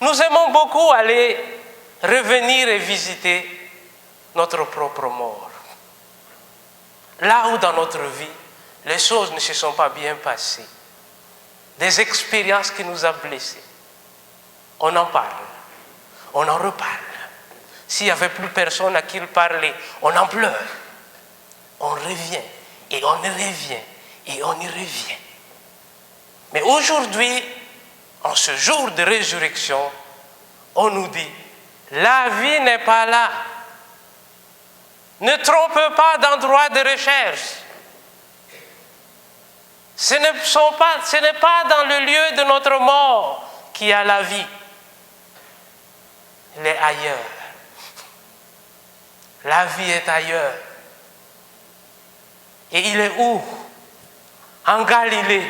Nous aimons beaucoup aller revenir et visiter notre propre mort. Là où dans notre vie, les choses ne se sont pas bien passées, des expériences qui nous ont blessés, on en parle, on en reparle. S'il n'y avait plus personne à qui le parler, on en pleure. On revient, et on y revient, et on y revient. Mais aujourd'hui, en ce jour de résurrection, on nous dit, la vie n'est pas là. Ne trompe pas d'endroit de recherche. Ce n'est pas dans le lieu de notre mort qu'il y a la vie. Il est ailleurs. La vie est ailleurs. Et il est où? En Galilée.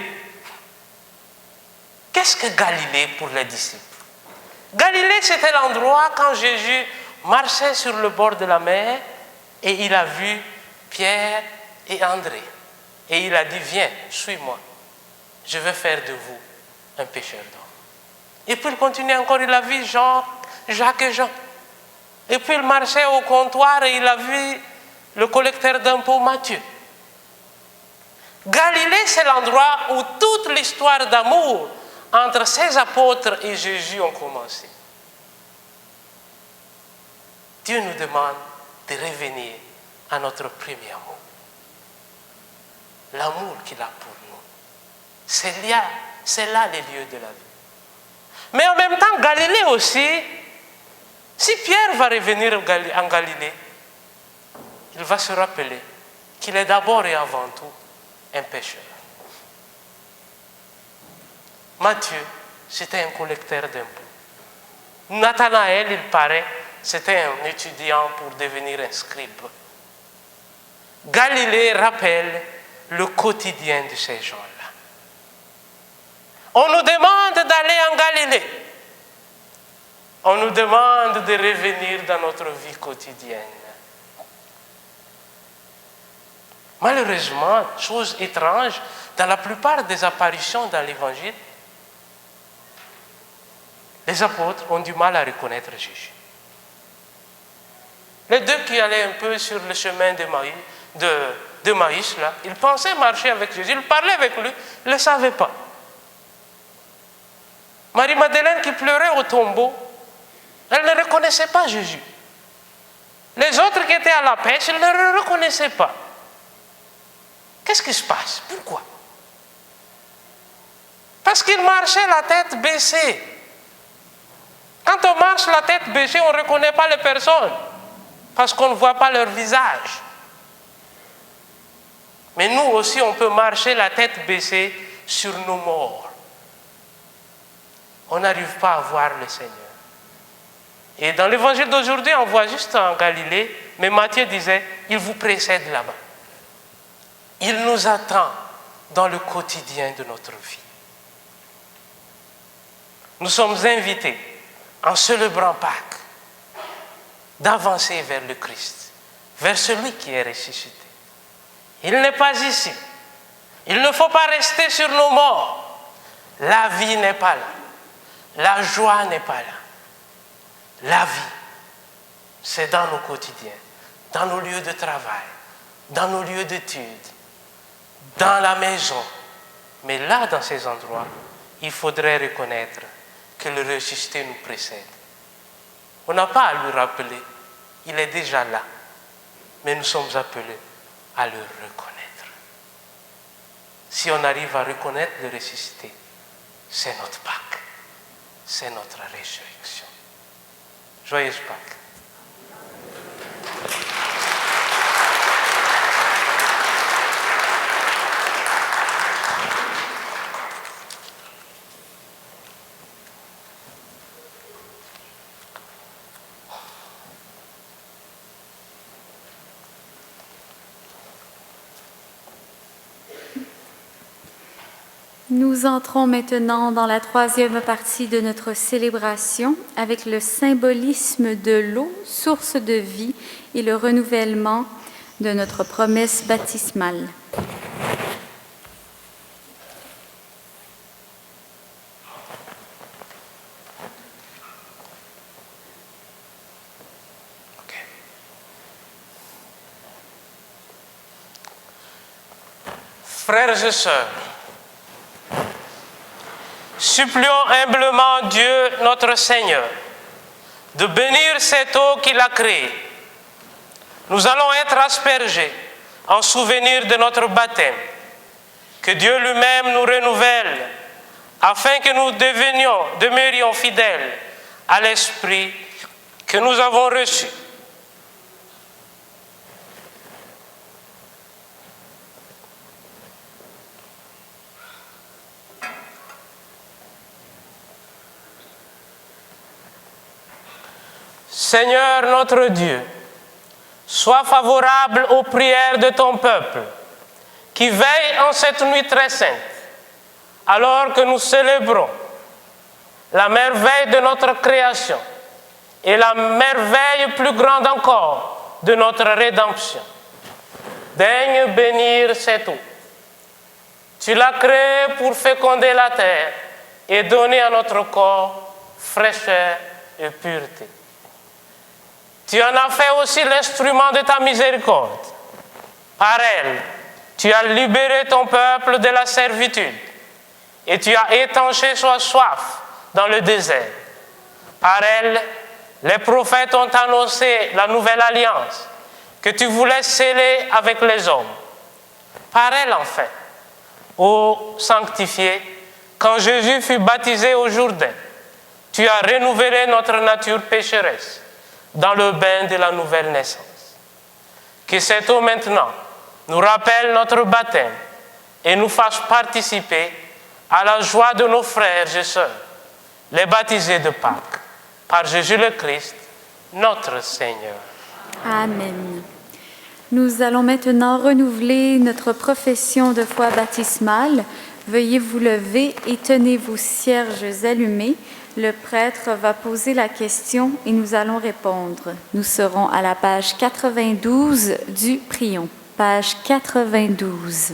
Qu'est-ce que Galilée pour les disciples? Galilée, c'était l'endroit quand Jésus marchait sur le bord de la mer et il a vu Pierre et André. Et il a dit, viens, suis-moi. Je vais faire de vous un pêcheur d'hommes. Et puis il continue encore, il a vu Jacques et Jean. Et puis il marchait au comptoir et il a vu le collecteur d'impôts Matthieu. Galilée, c'est l'endroit où toute l'histoire d'amour entre ses apôtres et Jésus ont commencé. Dieu nous demande de revenir à notre premier amour. L'amour qu'il a pour nous. C'est là les lieux de la vie. Mais en même temps, Galilée aussi, si Pierre va revenir en Galilée, il va se rappeler qu'il est d'abord et avant tout un pécheur. Matthieu, c'était un collecteur d'impôts. Nathanaël, il paraît, c'était un étudiant pour devenir un scribe. Galilée rappelle le quotidien de ces gens-là. On nous demande d'aller en Galilée. On nous demande de revenir dans notre vie quotidienne. Malheureusement, chose étrange, dans la plupart des apparitions dans l'Évangile, les apôtres ont du mal à reconnaître Jésus. Les deux qui allaient un peu sur le chemin de Maïs, là, ils pensaient marcher avec Jésus, ils parlaient avec lui, ils ne le savaient pas. Marie-Madeleine qui pleurait au tombeau, elle ne reconnaissait pas Jésus. Les autres qui étaient à la pêche, ils ne le reconnaissaient pas. Qu'est-ce qui se passe? Pourquoi? Parce qu'ils marchaient la tête baissée. Quand on marche la tête baissée, on ne reconnaît pas les personnes, parce qu'on ne voit pas leur visage. Mais nous aussi, on peut marcher la tête baissée sur nos morts. On n'arrive pas à voir le Seigneur. Et dans l'évangile d'aujourd'hui, on voit juste en Galilée, mais Matthieu disait, il vous précède là-bas. Il nous attend dans le quotidien de notre vie. Nous sommes invités, en célébrant Pâques, d'avancer vers le Christ, vers celui qui est ressuscité. Il n'est pas ici. Il ne faut pas rester sur nos morts. La vie n'est pas là. La joie n'est pas là. La vie, c'est dans nos quotidiens, dans nos lieux de travail, dans nos lieux d'études, dans la maison. Mais là, dans ces endroits, il faudrait reconnaître que le ressuscité nous précède. On n'a pas à lui rappeler, il est déjà là. Mais nous sommes appelés à le reconnaître. si on arrive à reconnaître le ressuscité, c'est notre Pâques, c'est notre résurrection. Joyeuse Pâques. Nous entrons maintenant dans la troisième partie de notre célébration avec le symbolisme de l'eau, source de vie, et le renouvellement de notre promesse baptismale. Frères et sœurs, supplions humblement Dieu notre Seigneur de bénir cette eau qu'il a créée. Nous allons être aspergés en souvenir de notre baptême. Que Dieu lui-même nous renouvelle afin que nous demeurions fidèles à l'Esprit que nous avons reçu. Seigneur notre Dieu, sois favorable aux prières de ton peuple, qui veille en cette nuit très sainte, alors que nous célébrons la merveille de notre création et la merveille plus grande encore de notre rédemption. Daigne bénir cette eau. Tu l'as créée pour féconder la terre et donner à notre corps fraîcheur et pureté. Tu en as fait aussi l'instrument de ta miséricorde. Par elle, tu as libéré ton peuple de la servitude et tu as étanché sa soif dans le désert. Par elle, les prophètes ont annoncé la nouvelle alliance que tu voulais sceller avec les hommes. Par elle, enfin, ô sanctifié, quand Jésus fut baptisé au Jourdain, tu as renouvelé notre nature pécheresse dans le bain de la nouvelle naissance. Que cette eau maintenant nous rappelle notre baptême et nous fasse participer à la joie de nos frères et sœurs, les baptisés de Pâques, par Jésus le Christ, notre Seigneur. Amen. Nous allons maintenant renouveler notre profession de foi baptismale. Veuillez vous lever et tenez vos cierges allumés. Le prêtre va poser la question et nous allons répondre. Nous serons à la page 92 du Prions. Page 92.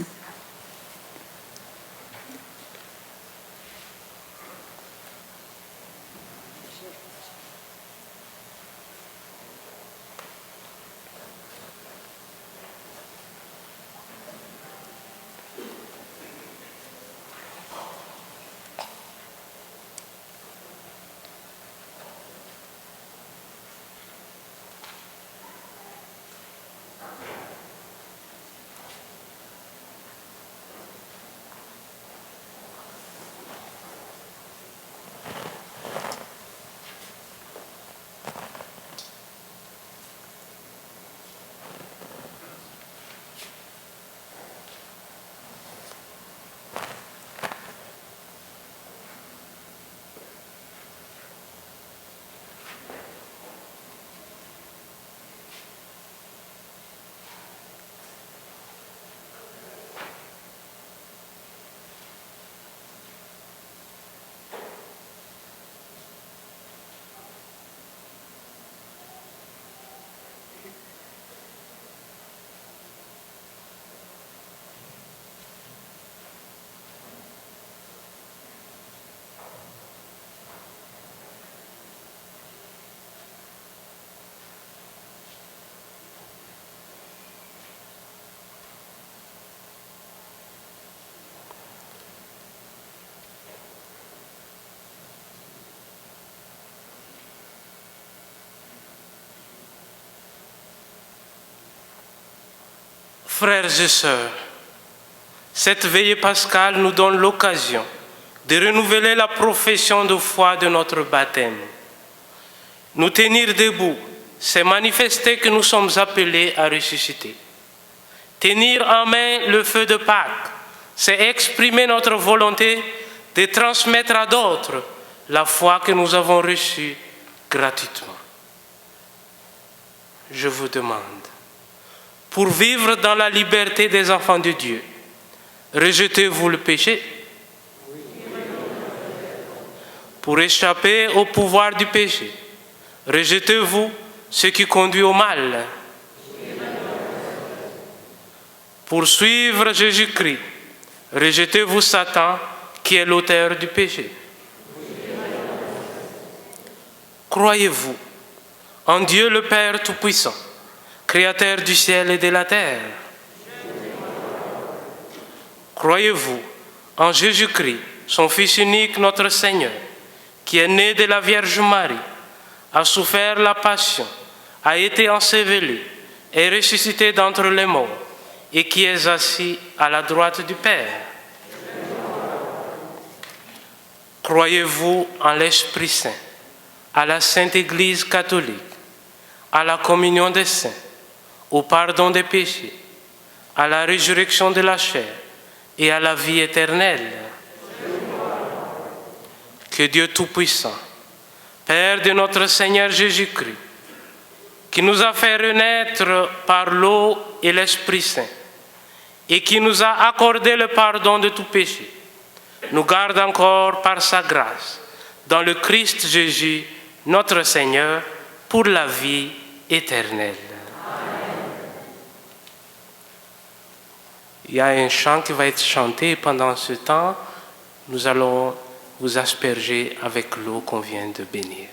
Frères et sœurs, Cette veillée pascale nous donne l'occasion de renouveler la profession de foi de notre baptême. Nous tenir debout, c'est manifester que nous sommes appelés à ressusciter. Tenir en main le feu de Pâques, c'est exprimer notre volonté de transmettre à d'autres la foi que nous avons reçue gratuitement. Je vous demande, pour vivre dans la liberté des enfants de Dieu, rejetez-vous le péché? Pour échapper au pouvoir du péché, rejetez-vous ce qui conduit au mal? Pour suivre Jésus-Christ, rejetez-vous Satan qui est l'auteur du péché? Croyez-vous en Dieu le Père Tout-Puissant, Créateur du ciel et de la terre? Croyez-vous en Jésus-Christ, son Fils unique, notre Seigneur, qui est né de la Vierge Marie, a souffert la passion, a été enseveli et ressuscité d'entre les morts, et qui est assis à la droite du Père? Croyez-vous en l'Esprit Saint, à la Sainte Église catholique, à la communion des saints, au pardon des péchés, à la résurrection de la chair et à la vie éternelle? Que Dieu Tout-Puissant, Père de notre Seigneur Jésus-Christ, qui nous a fait renaître par l'eau et l'Esprit Saint, et qui nous a accordé le pardon de tout péché, nous garde encore par sa grâce dans le Christ Jésus, notre Seigneur, pour la vie éternelle. Amen. Il y a un chant qui va être chanté. Pendant ce temps, nous allons vous asperger avec l'eau qu'on vient de bénir.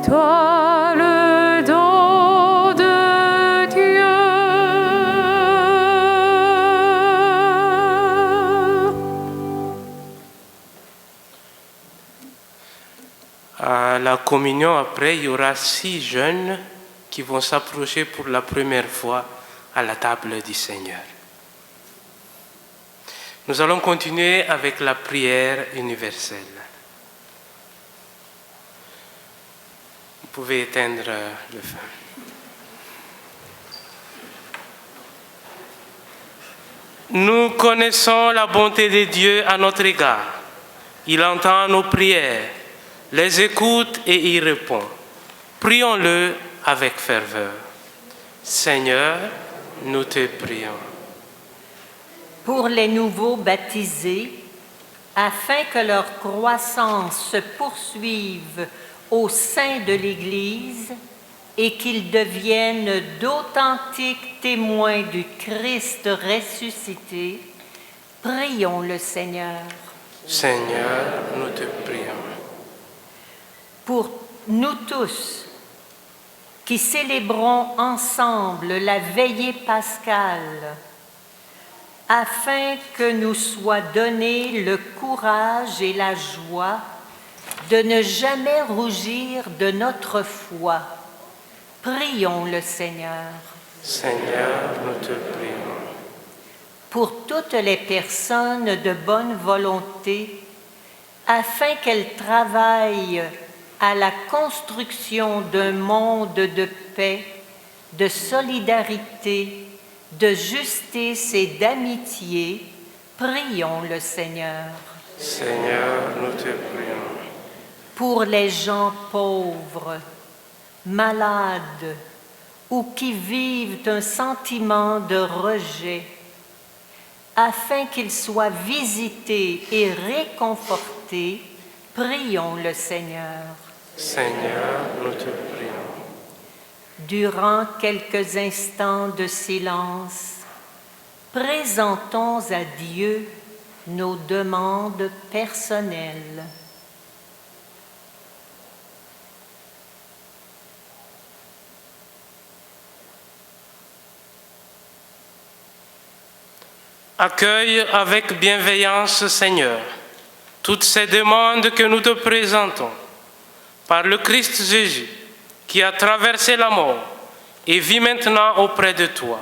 toi le don de Dieu. À la communion, après, il y aura 6 jeunes qui vont s'approcher pour la première fois à la table du Seigneur. Nous allons continuer avec la prière universelle. Vous pouvez éteindre le feu. Nous connaissons la bonté de Dieu à notre égard. Il entend nos prières, les écoute et y répond. Prions-le avec ferveur. Seigneur, nous te prions. Pour les nouveaux baptisés, afin que leur croissance se poursuive au sein de l'Église et qu'ils deviennent d'authentiques témoins du Christ ressuscité, prions le Seigneur. Seigneur, nous te prions. Pour nous tous, qui célébrons ensemble la veillée pascale, afin que nous soit donné le courage et la joie de ne jamais rougir de notre foi. Prions le Seigneur. Seigneur, nous te prions. Pour toutes les personnes de bonne volonté, afin qu'elles travaillent à la construction d'un monde de paix, de solidarité, de justice et d'amitié, prions le Seigneur. Seigneur, nous te prions. Pour les gens pauvres, malades ou qui vivent un sentiment de rejet, afin qu'ils soient visités et réconfortés, prions le Seigneur. Seigneur, nous te prions. Durant quelques instants de silence, présentons à Dieu nos demandes personnelles. Accueille avec bienveillance, Seigneur, toutes ces demandes que nous te présentons par le Christ Jésus, qui a traversé la mort et vit maintenant auprès de toi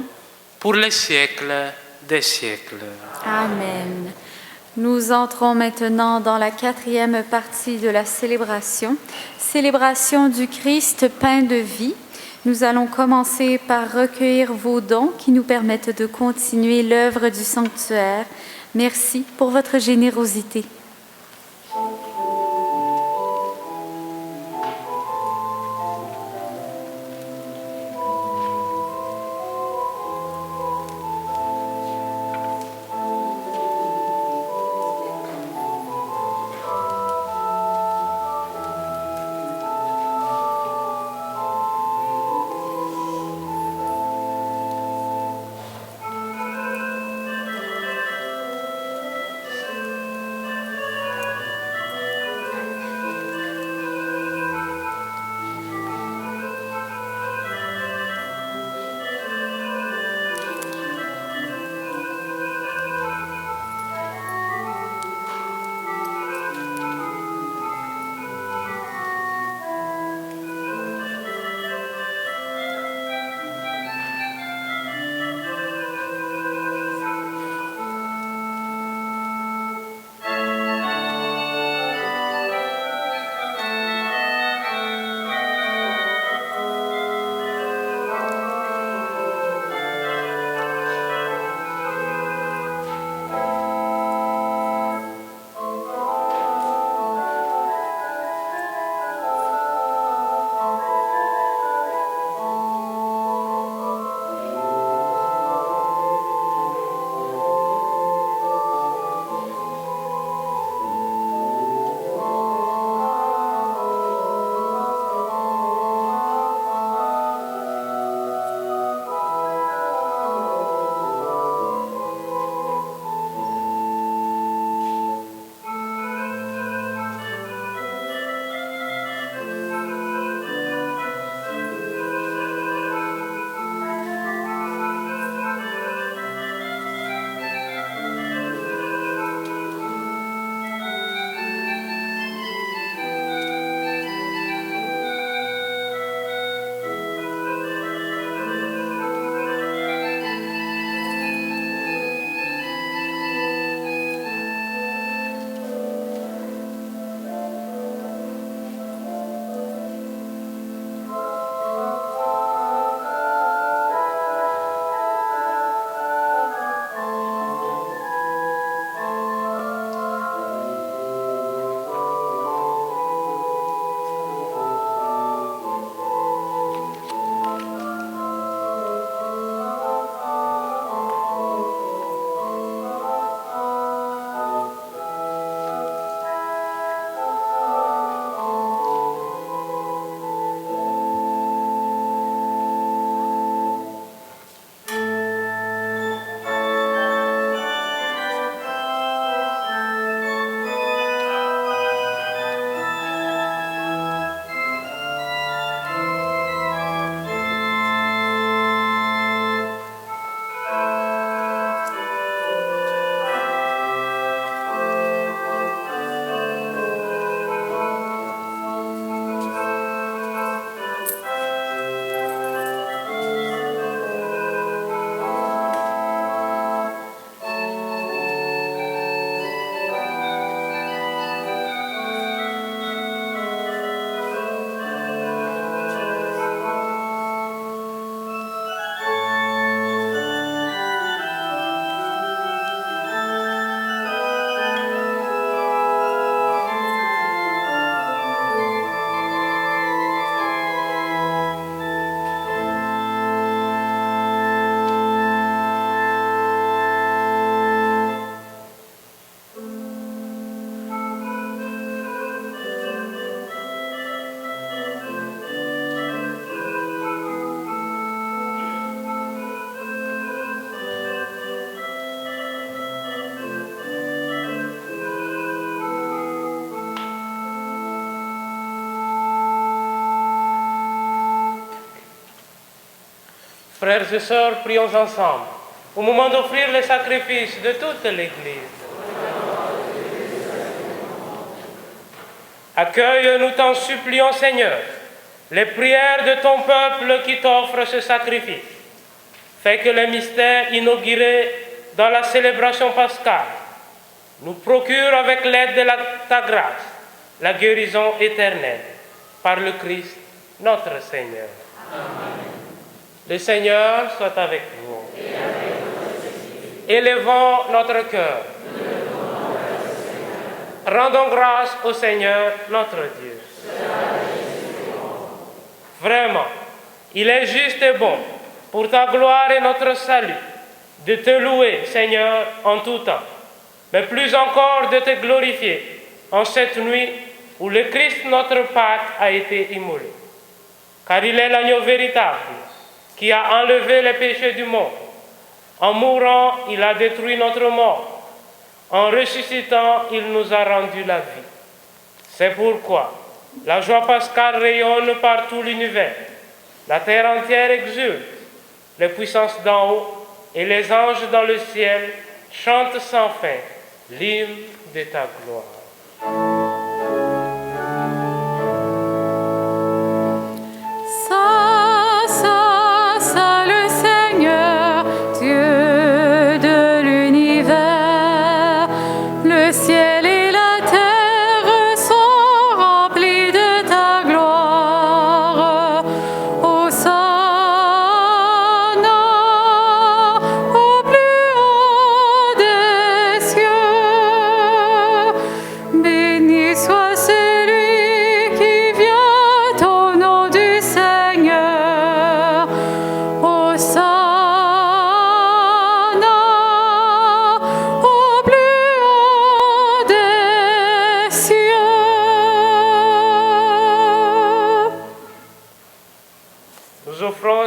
pour les siècles des siècles. Amen. Nous entrons maintenant dans la 4e partie de la célébration, célébration du Christ, pain de vie. Nous allons commencer par recueillir vos dons qui nous permettent de continuer l'œuvre du sanctuaire. Merci pour votre générosité. Frères et sœurs, prions ensemble au moment d'offrir les sacrifices de toute l'Église. Accueille, nous t'en supplions, Seigneur, les prières de ton peuple qui t'offre ce sacrifice. Fais que les mystères inaugurés dans la célébration pascale nous procurent avec l'aide de ta grâce la guérison éternelle par le Christ notre Seigneur. Amen. Le Seigneur soit avec vous. Élevons notre cœur. Rendons grâce au Seigneur notre Dieu. Vraiment, il est juste et bon pour ta gloire et notre salut de te louer, Seigneur, en tout temps, mais plus encore de te glorifier en cette nuit où le Christ, notre Pâque, a été immolé. Car il est l'agneau véritable qui a enlevé les péchés du monde. En mourant, il a détruit notre mort. En ressuscitant, il nous a rendu la vie. C'est pourquoi la joie pascale rayonne par tout l'univers. La terre entière exulte. Les puissances d'en haut et les anges dans le ciel chantent sans fin l'hymne de ta gloire.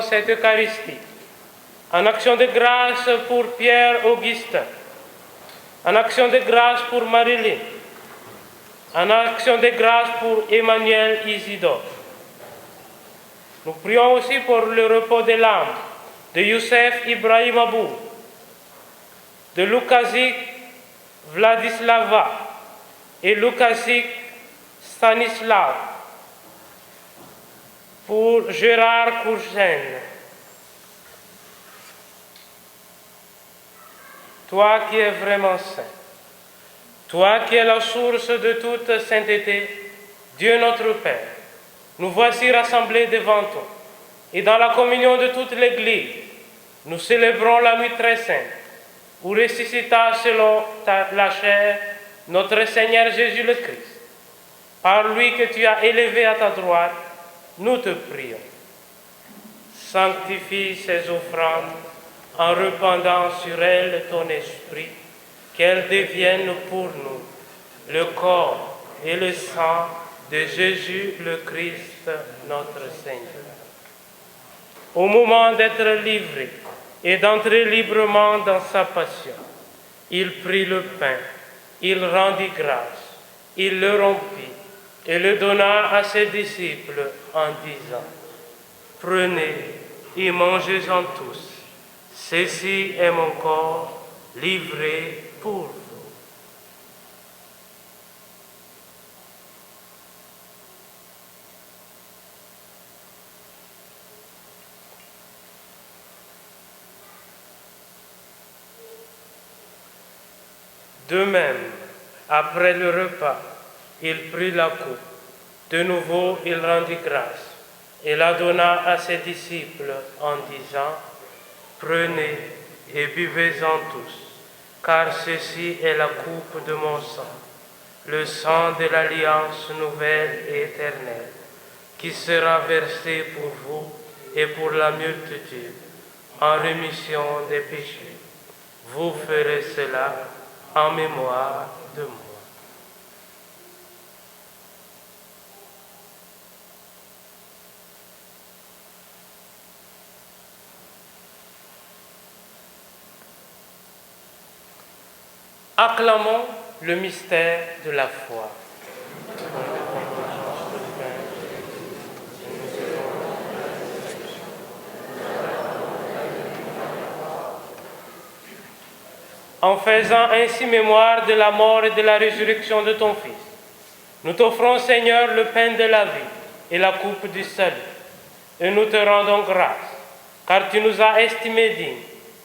Cette Eucharistie, en action de grâce pour Pierre Augustin, en action de grâce pour Marilyn, en action de grâce pour Emmanuel Isidore. Nous prions aussi pour le repos de l'âme de Youssef Ibrahim Abou, de Lukasic Vladislava et Lukasic Stanislav, pour Gérard Courgen. Toi qui es vraiment saint, toi qui es la source de toute sainteté, Dieu notre Père, nous voici rassemblés devant toi. Et dans la communion de toute l'Église, nous célébrons la nuit très sainte, où ressuscita selon la chair notre Seigneur Jésus le Christ. Par lui que tu as élevé à ta droite, nous te prions. Sanctifie ces offrandes en répandant sur elles ton esprit, qu'elles deviennent pour nous le corps et le sang de Jésus le Christ, notre Seigneur. Au moment d'être livré et d'entrer librement dans sa passion, il prit le pain, il rendit grâce, il le rompit et le donna à ses disciples en disant: Prenez et mangez-en tous. Ceci est mon corps livré pour vous. De même, après le repas, il prit la coupe. De nouveau, il rendit grâce et la donna à ses disciples en disant: Prenez et buvez-en tous, car ceci est la coupe de mon sang, le sang de l'alliance nouvelle et éternelle, qui sera versé pour vous et pour la multitude, en rémission des péchés. Vous ferez cela en mémoire de moi. Acclamons le mystère de la foi. en faisant ainsi mémoire de la mort et de la résurrection de ton Fils. Nous t'offrons, Seigneur, le pain de la vie et la coupe du salut. Et nous te rendons grâce, car tu nous as estimés dignes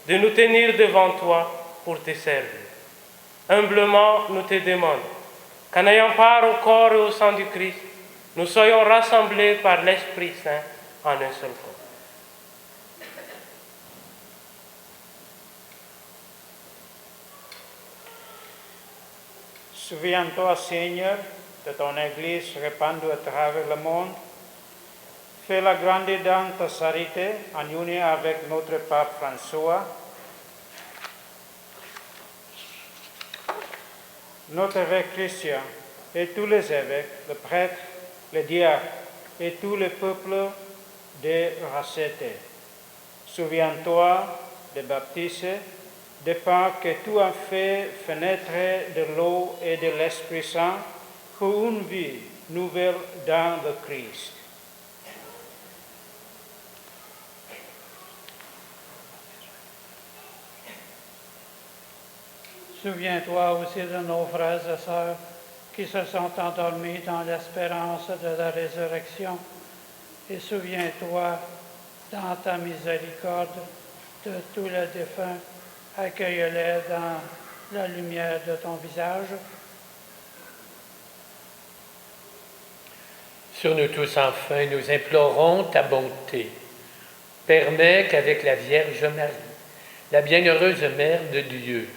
de nous tenir devant toi pour te servir. Humblement, nous te demandons qu'en ayant part au corps et au sang du Christ, nous soyons rassemblés par l'Esprit Saint en un seul corps. Souviens-toi, Seigneur, de ton Église répandue à travers le monde. Fais-la grandir dans ta charité en union avec notre pape François, notre évêque Christian et tous les évêques, les prêtres, les diacres et tout le peuple des rachetés. Souviens-toi des baptisés, des pas que tu as fait fenêtre de l'eau et de l'Esprit Saint pour une vie nouvelle dans le Christ. Souviens-toi aussi de nos frères et sœurs qui se sont endormis dans l'espérance de la résurrection. Et souviens-toi, dans ta miséricorde, de tous les défunts. Accueille-les dans la lumière de ton visage. Sur nous tous, enfin, nous implorons ta bonté. Permets qu'avec la Vierge Marie, la bienheureuse Mère de Dieu,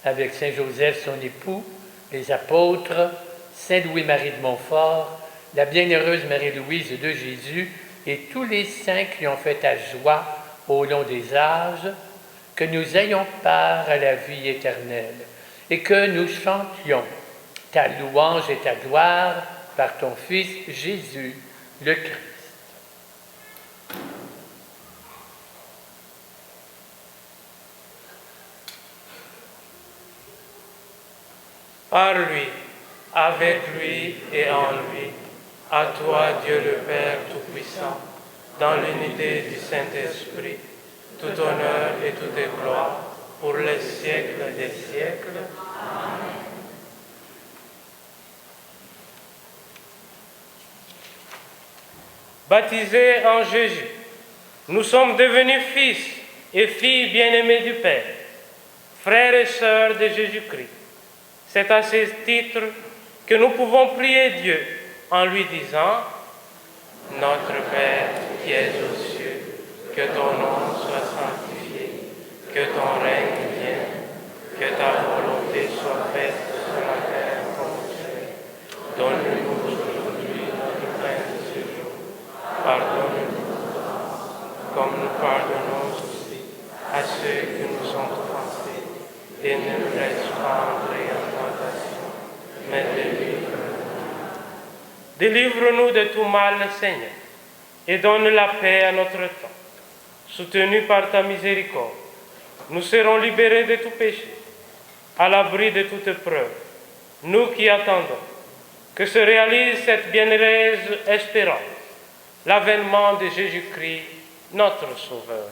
avec Saint Joseph, son époux, les apôtres, Saint Louis-Marie de Montfort, la bienheureuse Marie-Louise de Jésus et tous les saints qui ont fait ta joie au long des âges, que nous ayons part à la vie éternelle et que nous chantions ta louange et ta gloire par ton Fils Jésus, le Christ. Par lui, avec lui et en lui, à toi Dieu le Père Tout-Puissant, dans l'unité du Saint-Esprit, tout honneur et toute gloire pour les siècles des siècles. Amen. Baptisés en Jésus, nous sommes devenus fils et filles bien-aimés du Père, frères et sœurs de Jésus-Christ. C'est à ce titre que nous pouvons prier Dieu en lui disant « Notre Père qui es aux cieux, que ton nom soit sanctifié, que ton règne vienne, que ta volonté soit faite sur la terre comme au ciel. Donne-nous aujourd'hui notre pain de ce jour. Pardonne-nous comme nous pardonnons aussi à ceux qui nous ont offensés. Et ne nous laisse pas entrer en tentation, mais délivre-nous. Délivre-nous de tout mal, Seigneur, et donne la paix à notre temps. Soutenus par ta miséricorde, nous serons libérés de tout péché, à l'abri de toute preuve, nous qui attendons que se réalise cette bienheureuse espérance, l'avènement de Jésus-Christ, notre Sauveur.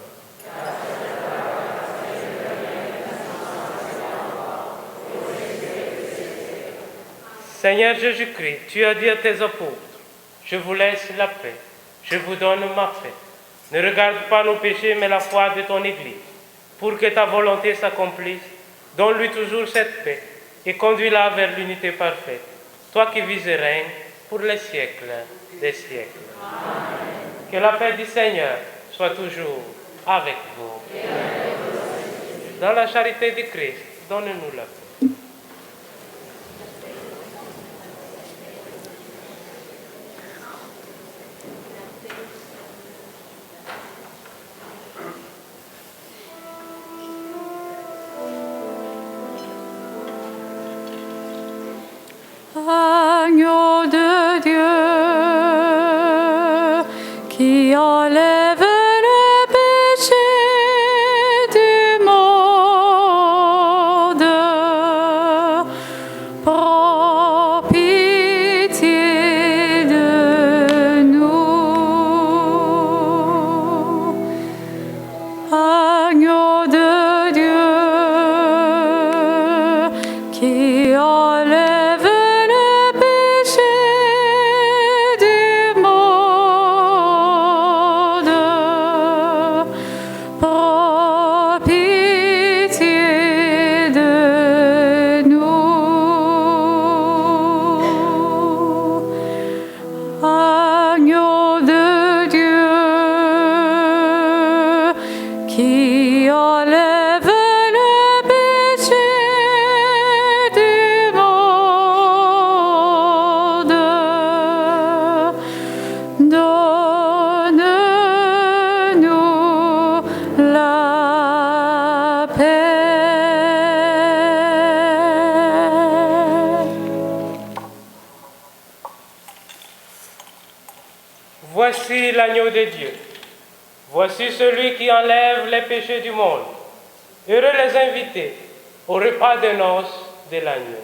Seigneur Jésus-Christ, tu as dit à tes apôtres, je vous laisse la paix, je vous donne ma paix. Ne regarde pas nos péchés, mais la foi de ton Église. Pour que ta volonté s'accomplisse, donne-lui toujours cette paix et conduis-la vers l'unité parfaite. Toi qui vis et règnes pour les siècles des siècles. Amen. Que la paix du Seigneur soit toujours avec vous. Dans la charité du Christ, donne-nous la paix. Agneau de Dieu, qui enlève le péché du monde, prends pitié de nous. Agneau de Dieu, Voici l'agneau de Dieu. Voici celui qui enlève les péchés du monde. Heureux les invités au repas de noces de l'agneau.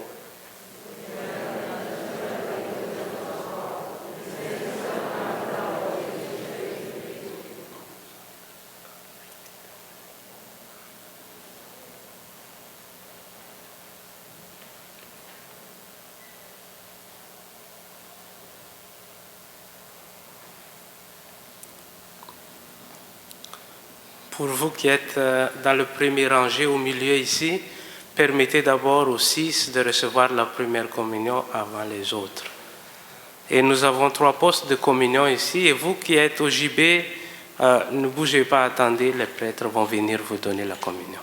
Pour vous qui êtes dans le premier rangée au milieu ici, permettez d'abord aux 6 de recevoir la première communion avant les autres. Et nous avons 3 postes de communion ici. Et vous qui êtes au JB, ne bougez pas, attendez, les prêtres vont venir vous donner la communion.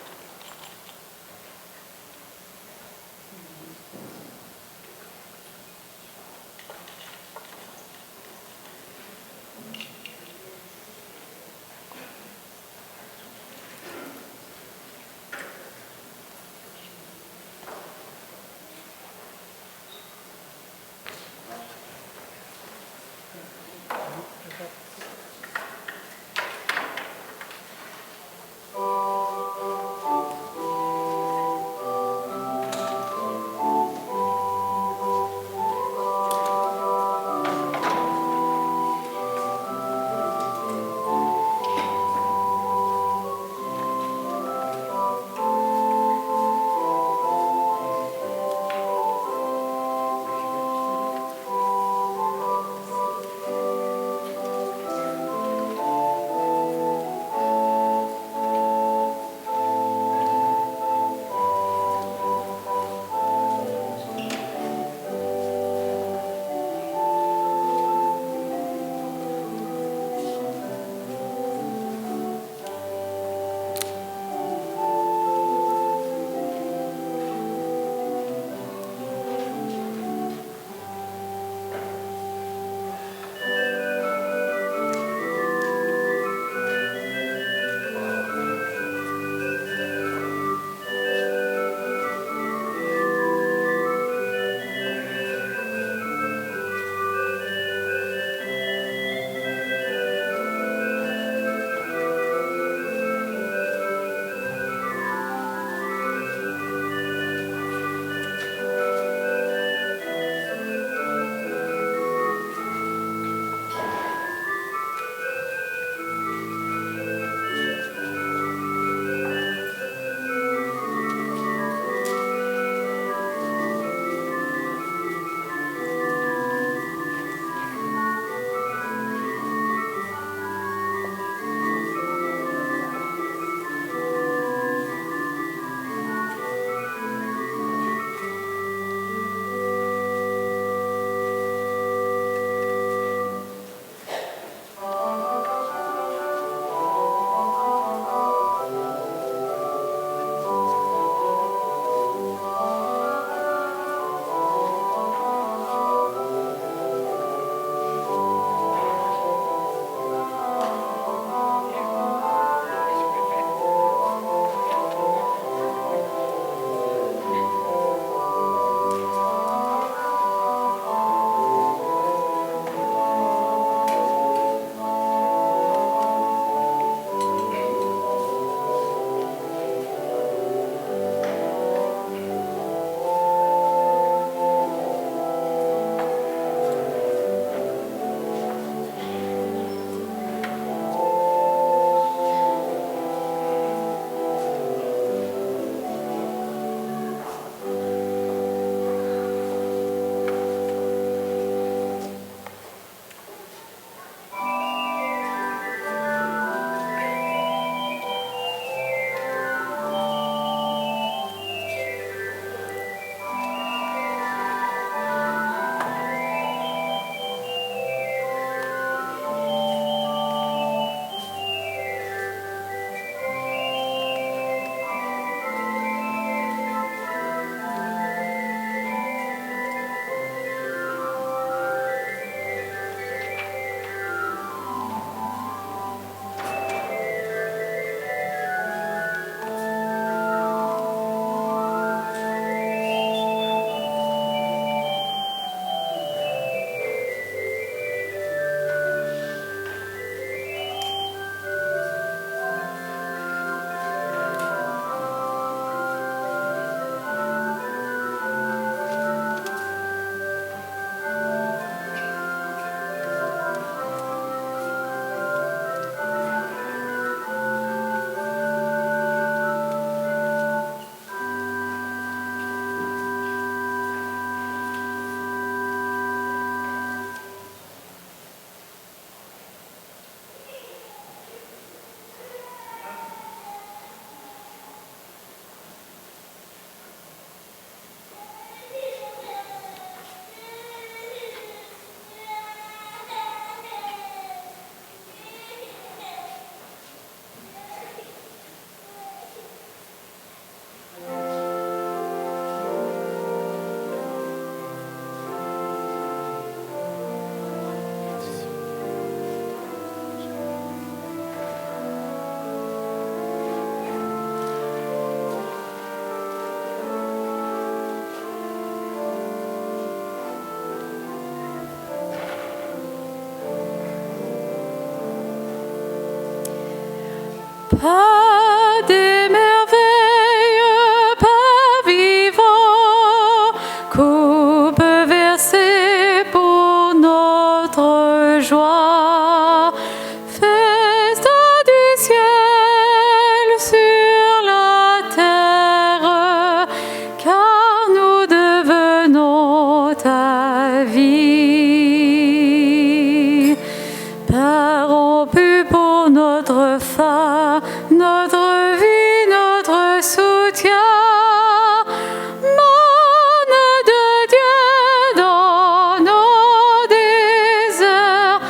Pas des merveilles, pas vivant, coupe versée pour notre joie. Festa du ciel sur la terre, car nous devenons ta vie. Père rompu pour notre fin, notre vie, notre soutien, manne de Dieu dans nos déserts,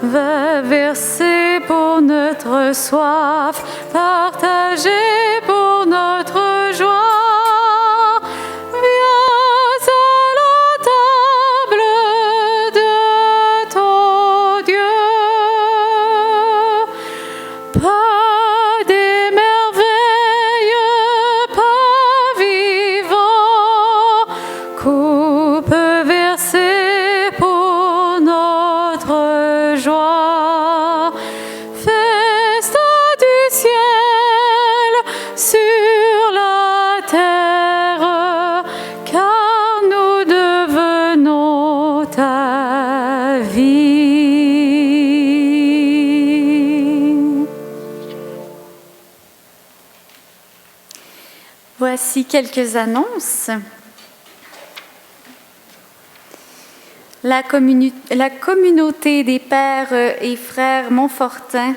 va verser pour notre soif, partager pour notre joie. Viens à la table de ton Dieu. Pas des merveilles, pas vivant, coupe versée pour notre joie. Festa du ciel sur la terre, car nous devenons ta vie. Voici quelques annonces. La communauté des pères et frères Montfortin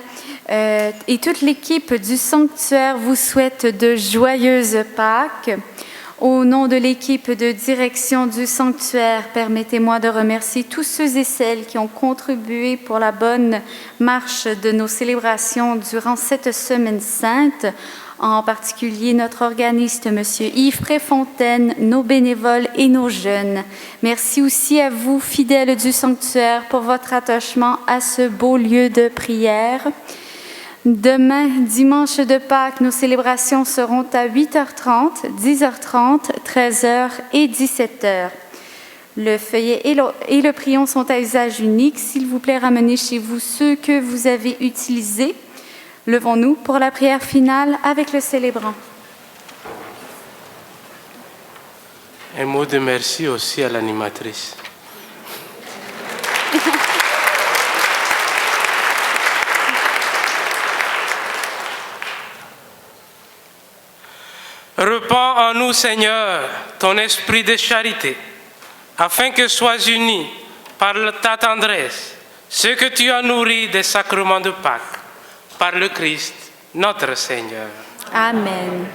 et toute l'équipe du sanctuaire vous souhaite de joyeuses Pâques. Au nom de l'équipe de direction du sanctuaire, permettez-moi de remercier tous ceux et celles qui ont contribué pour la bonne marche de nos célébrations durant cette semaine sainte, en particulier notre organiste, M. Yves Préfontaine, nos bénévoles et nos jeunes. Merci aussi à vous, fidèles du sanctuaire, pour votre attachement à ce beau lieu de prière. Demain, dimanche de Pâques, nos célébrations seront à 8h30, 10h30, 13h et 17h. Le feuillet et le prion sont à usage unique. S'il vous plaît, ramenez chez vous ceux que vous avez utilisés. Levons-nous pour la prière finale avec le célébrant. Un mot de merci aussi à l'animatrice. Répands en nous, Seigneur, ton esprit de charité, afin que soient unis par ta tendresse ceux que tu as nourris des sacrements de Pâques, par le Christ, notre Seigneur. Amen.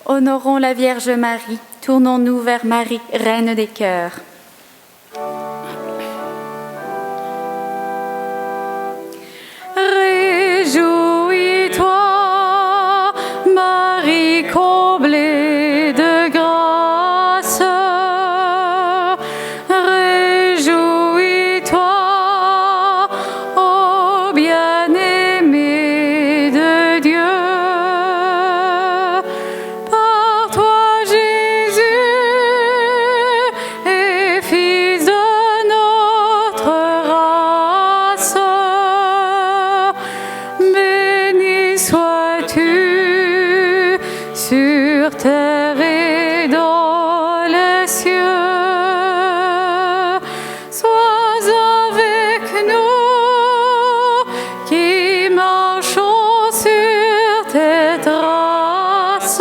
Honorons la Vierge Marie. Tournons-nous vers Marie, Reine des cœurs. Réjouis-toi, Marie comblée de grâce. Réjouis-toi, ô bien-aimé de Dieu. Par toi, Jésus est fils de notre race. Béni sois-tu sur terre et dans les cieux. Sois avec nous qui marchons sur tes traces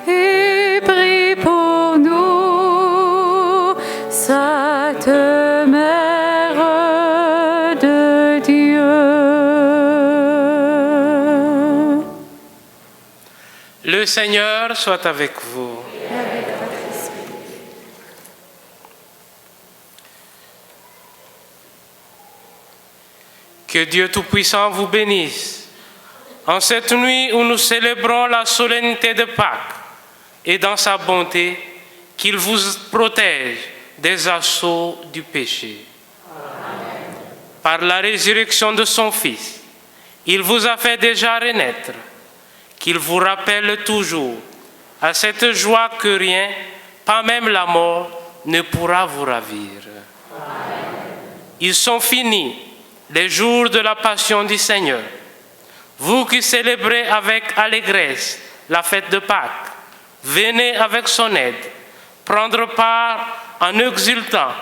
et prie pour nous, Sainte Mère de Dieu. Le Seigneur soit avec vous. Que Dieu Tout-Puissant vous bénisse. En cette nuit où nous célébrons la solennité de Pâques, et dans sa bonté, qu'il vous protège des assauts du péché. Amen. Par la résurrection de son Fils, il vous a fait déjà renaître, qu'il vous rappelle toujours à cette joie que rien, pas même la mort, ne pourra vous ravir. Amen. Ils sont finis les jours de la passion du Seigneur. Vous qui célébrez avec allégresse la fête de Pâques, venez avec son aide prendre part en exultant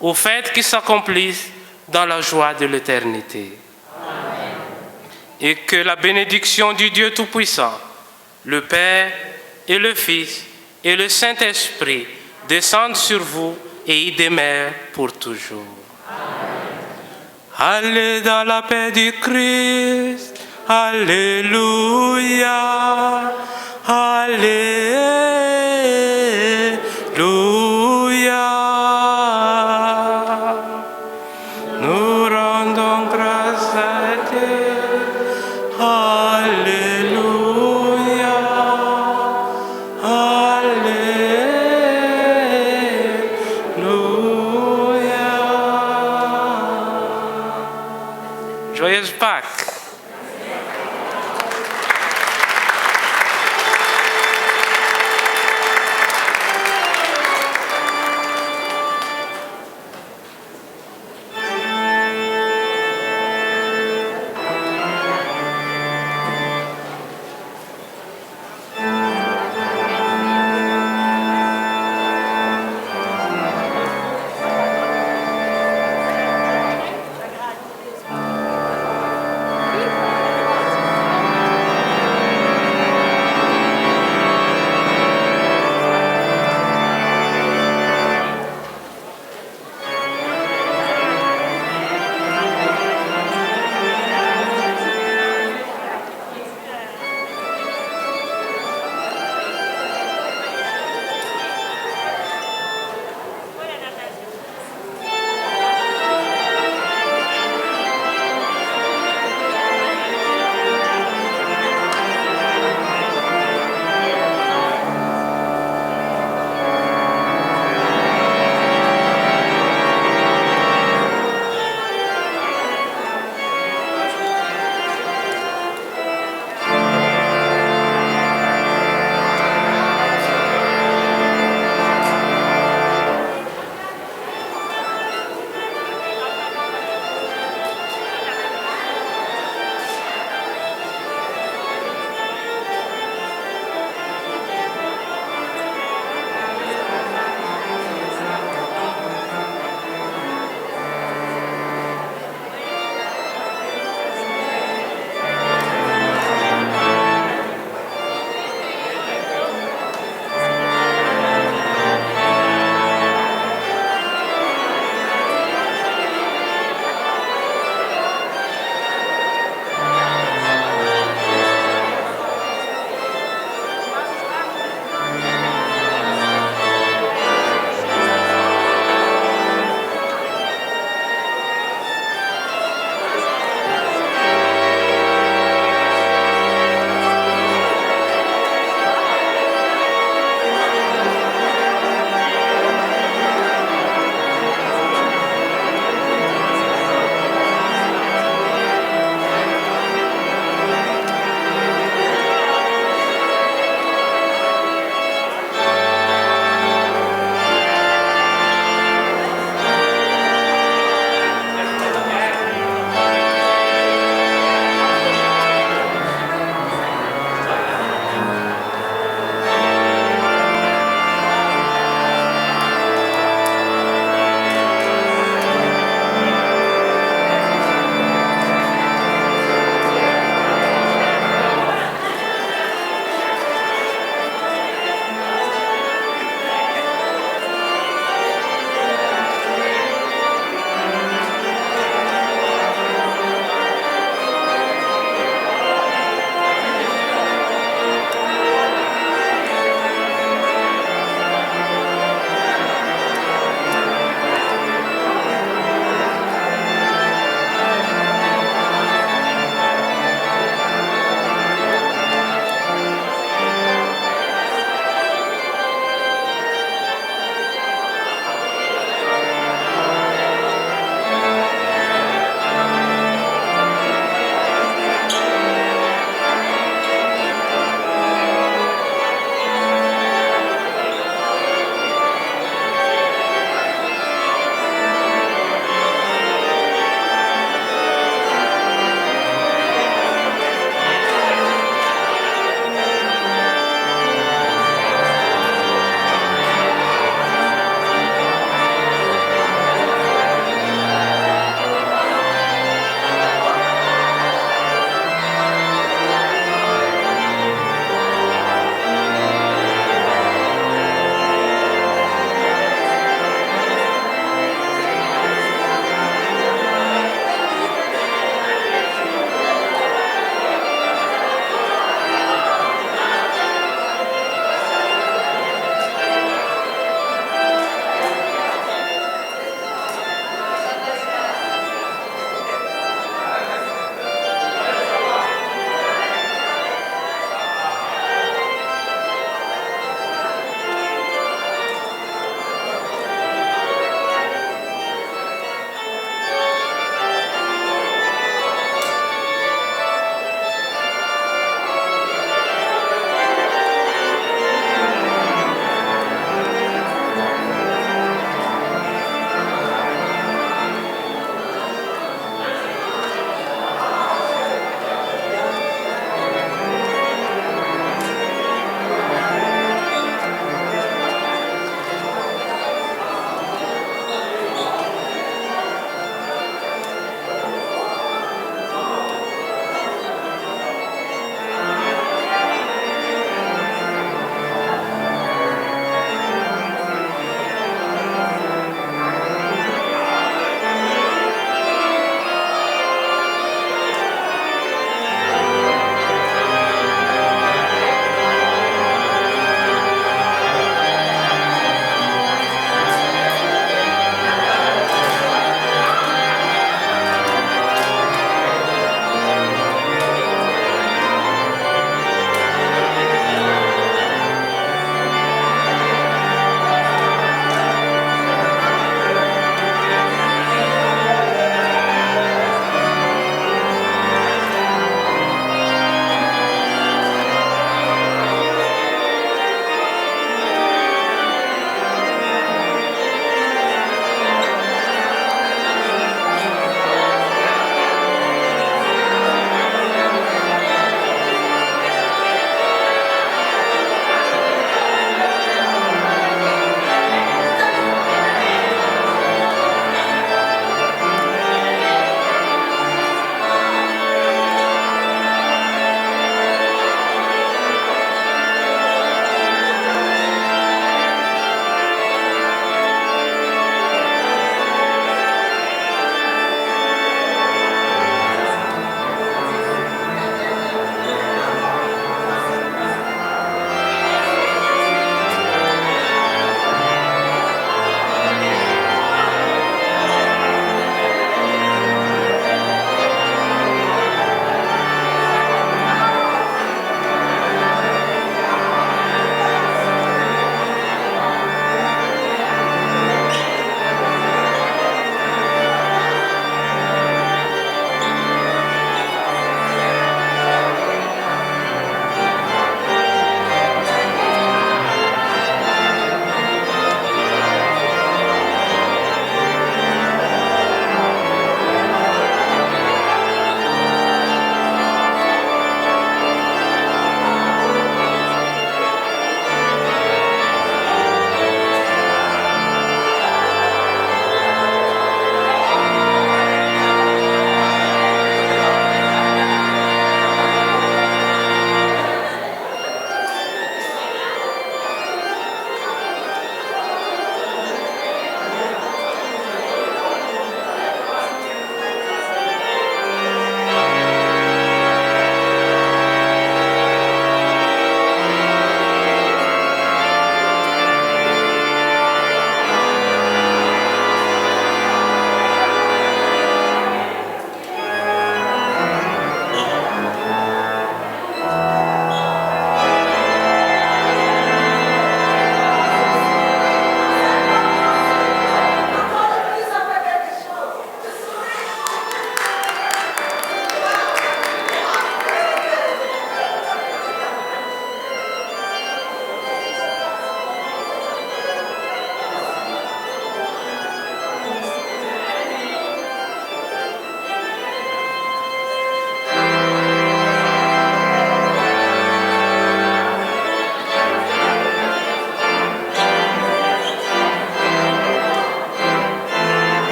aux fêtes qui s'accomplissent dans la joie de l'éternité. Et que la bénédiction du Dieu Tout-Puissant, le Père et le Fils et le Saint-Esprit descendent sur vous et y demeurent pour toujours. Allez dans la paix du Christ. Alléluia. Alléluia. Nous rendons grâce à Dieu. Alléluia. Alléluia. Joyeuse Pâques.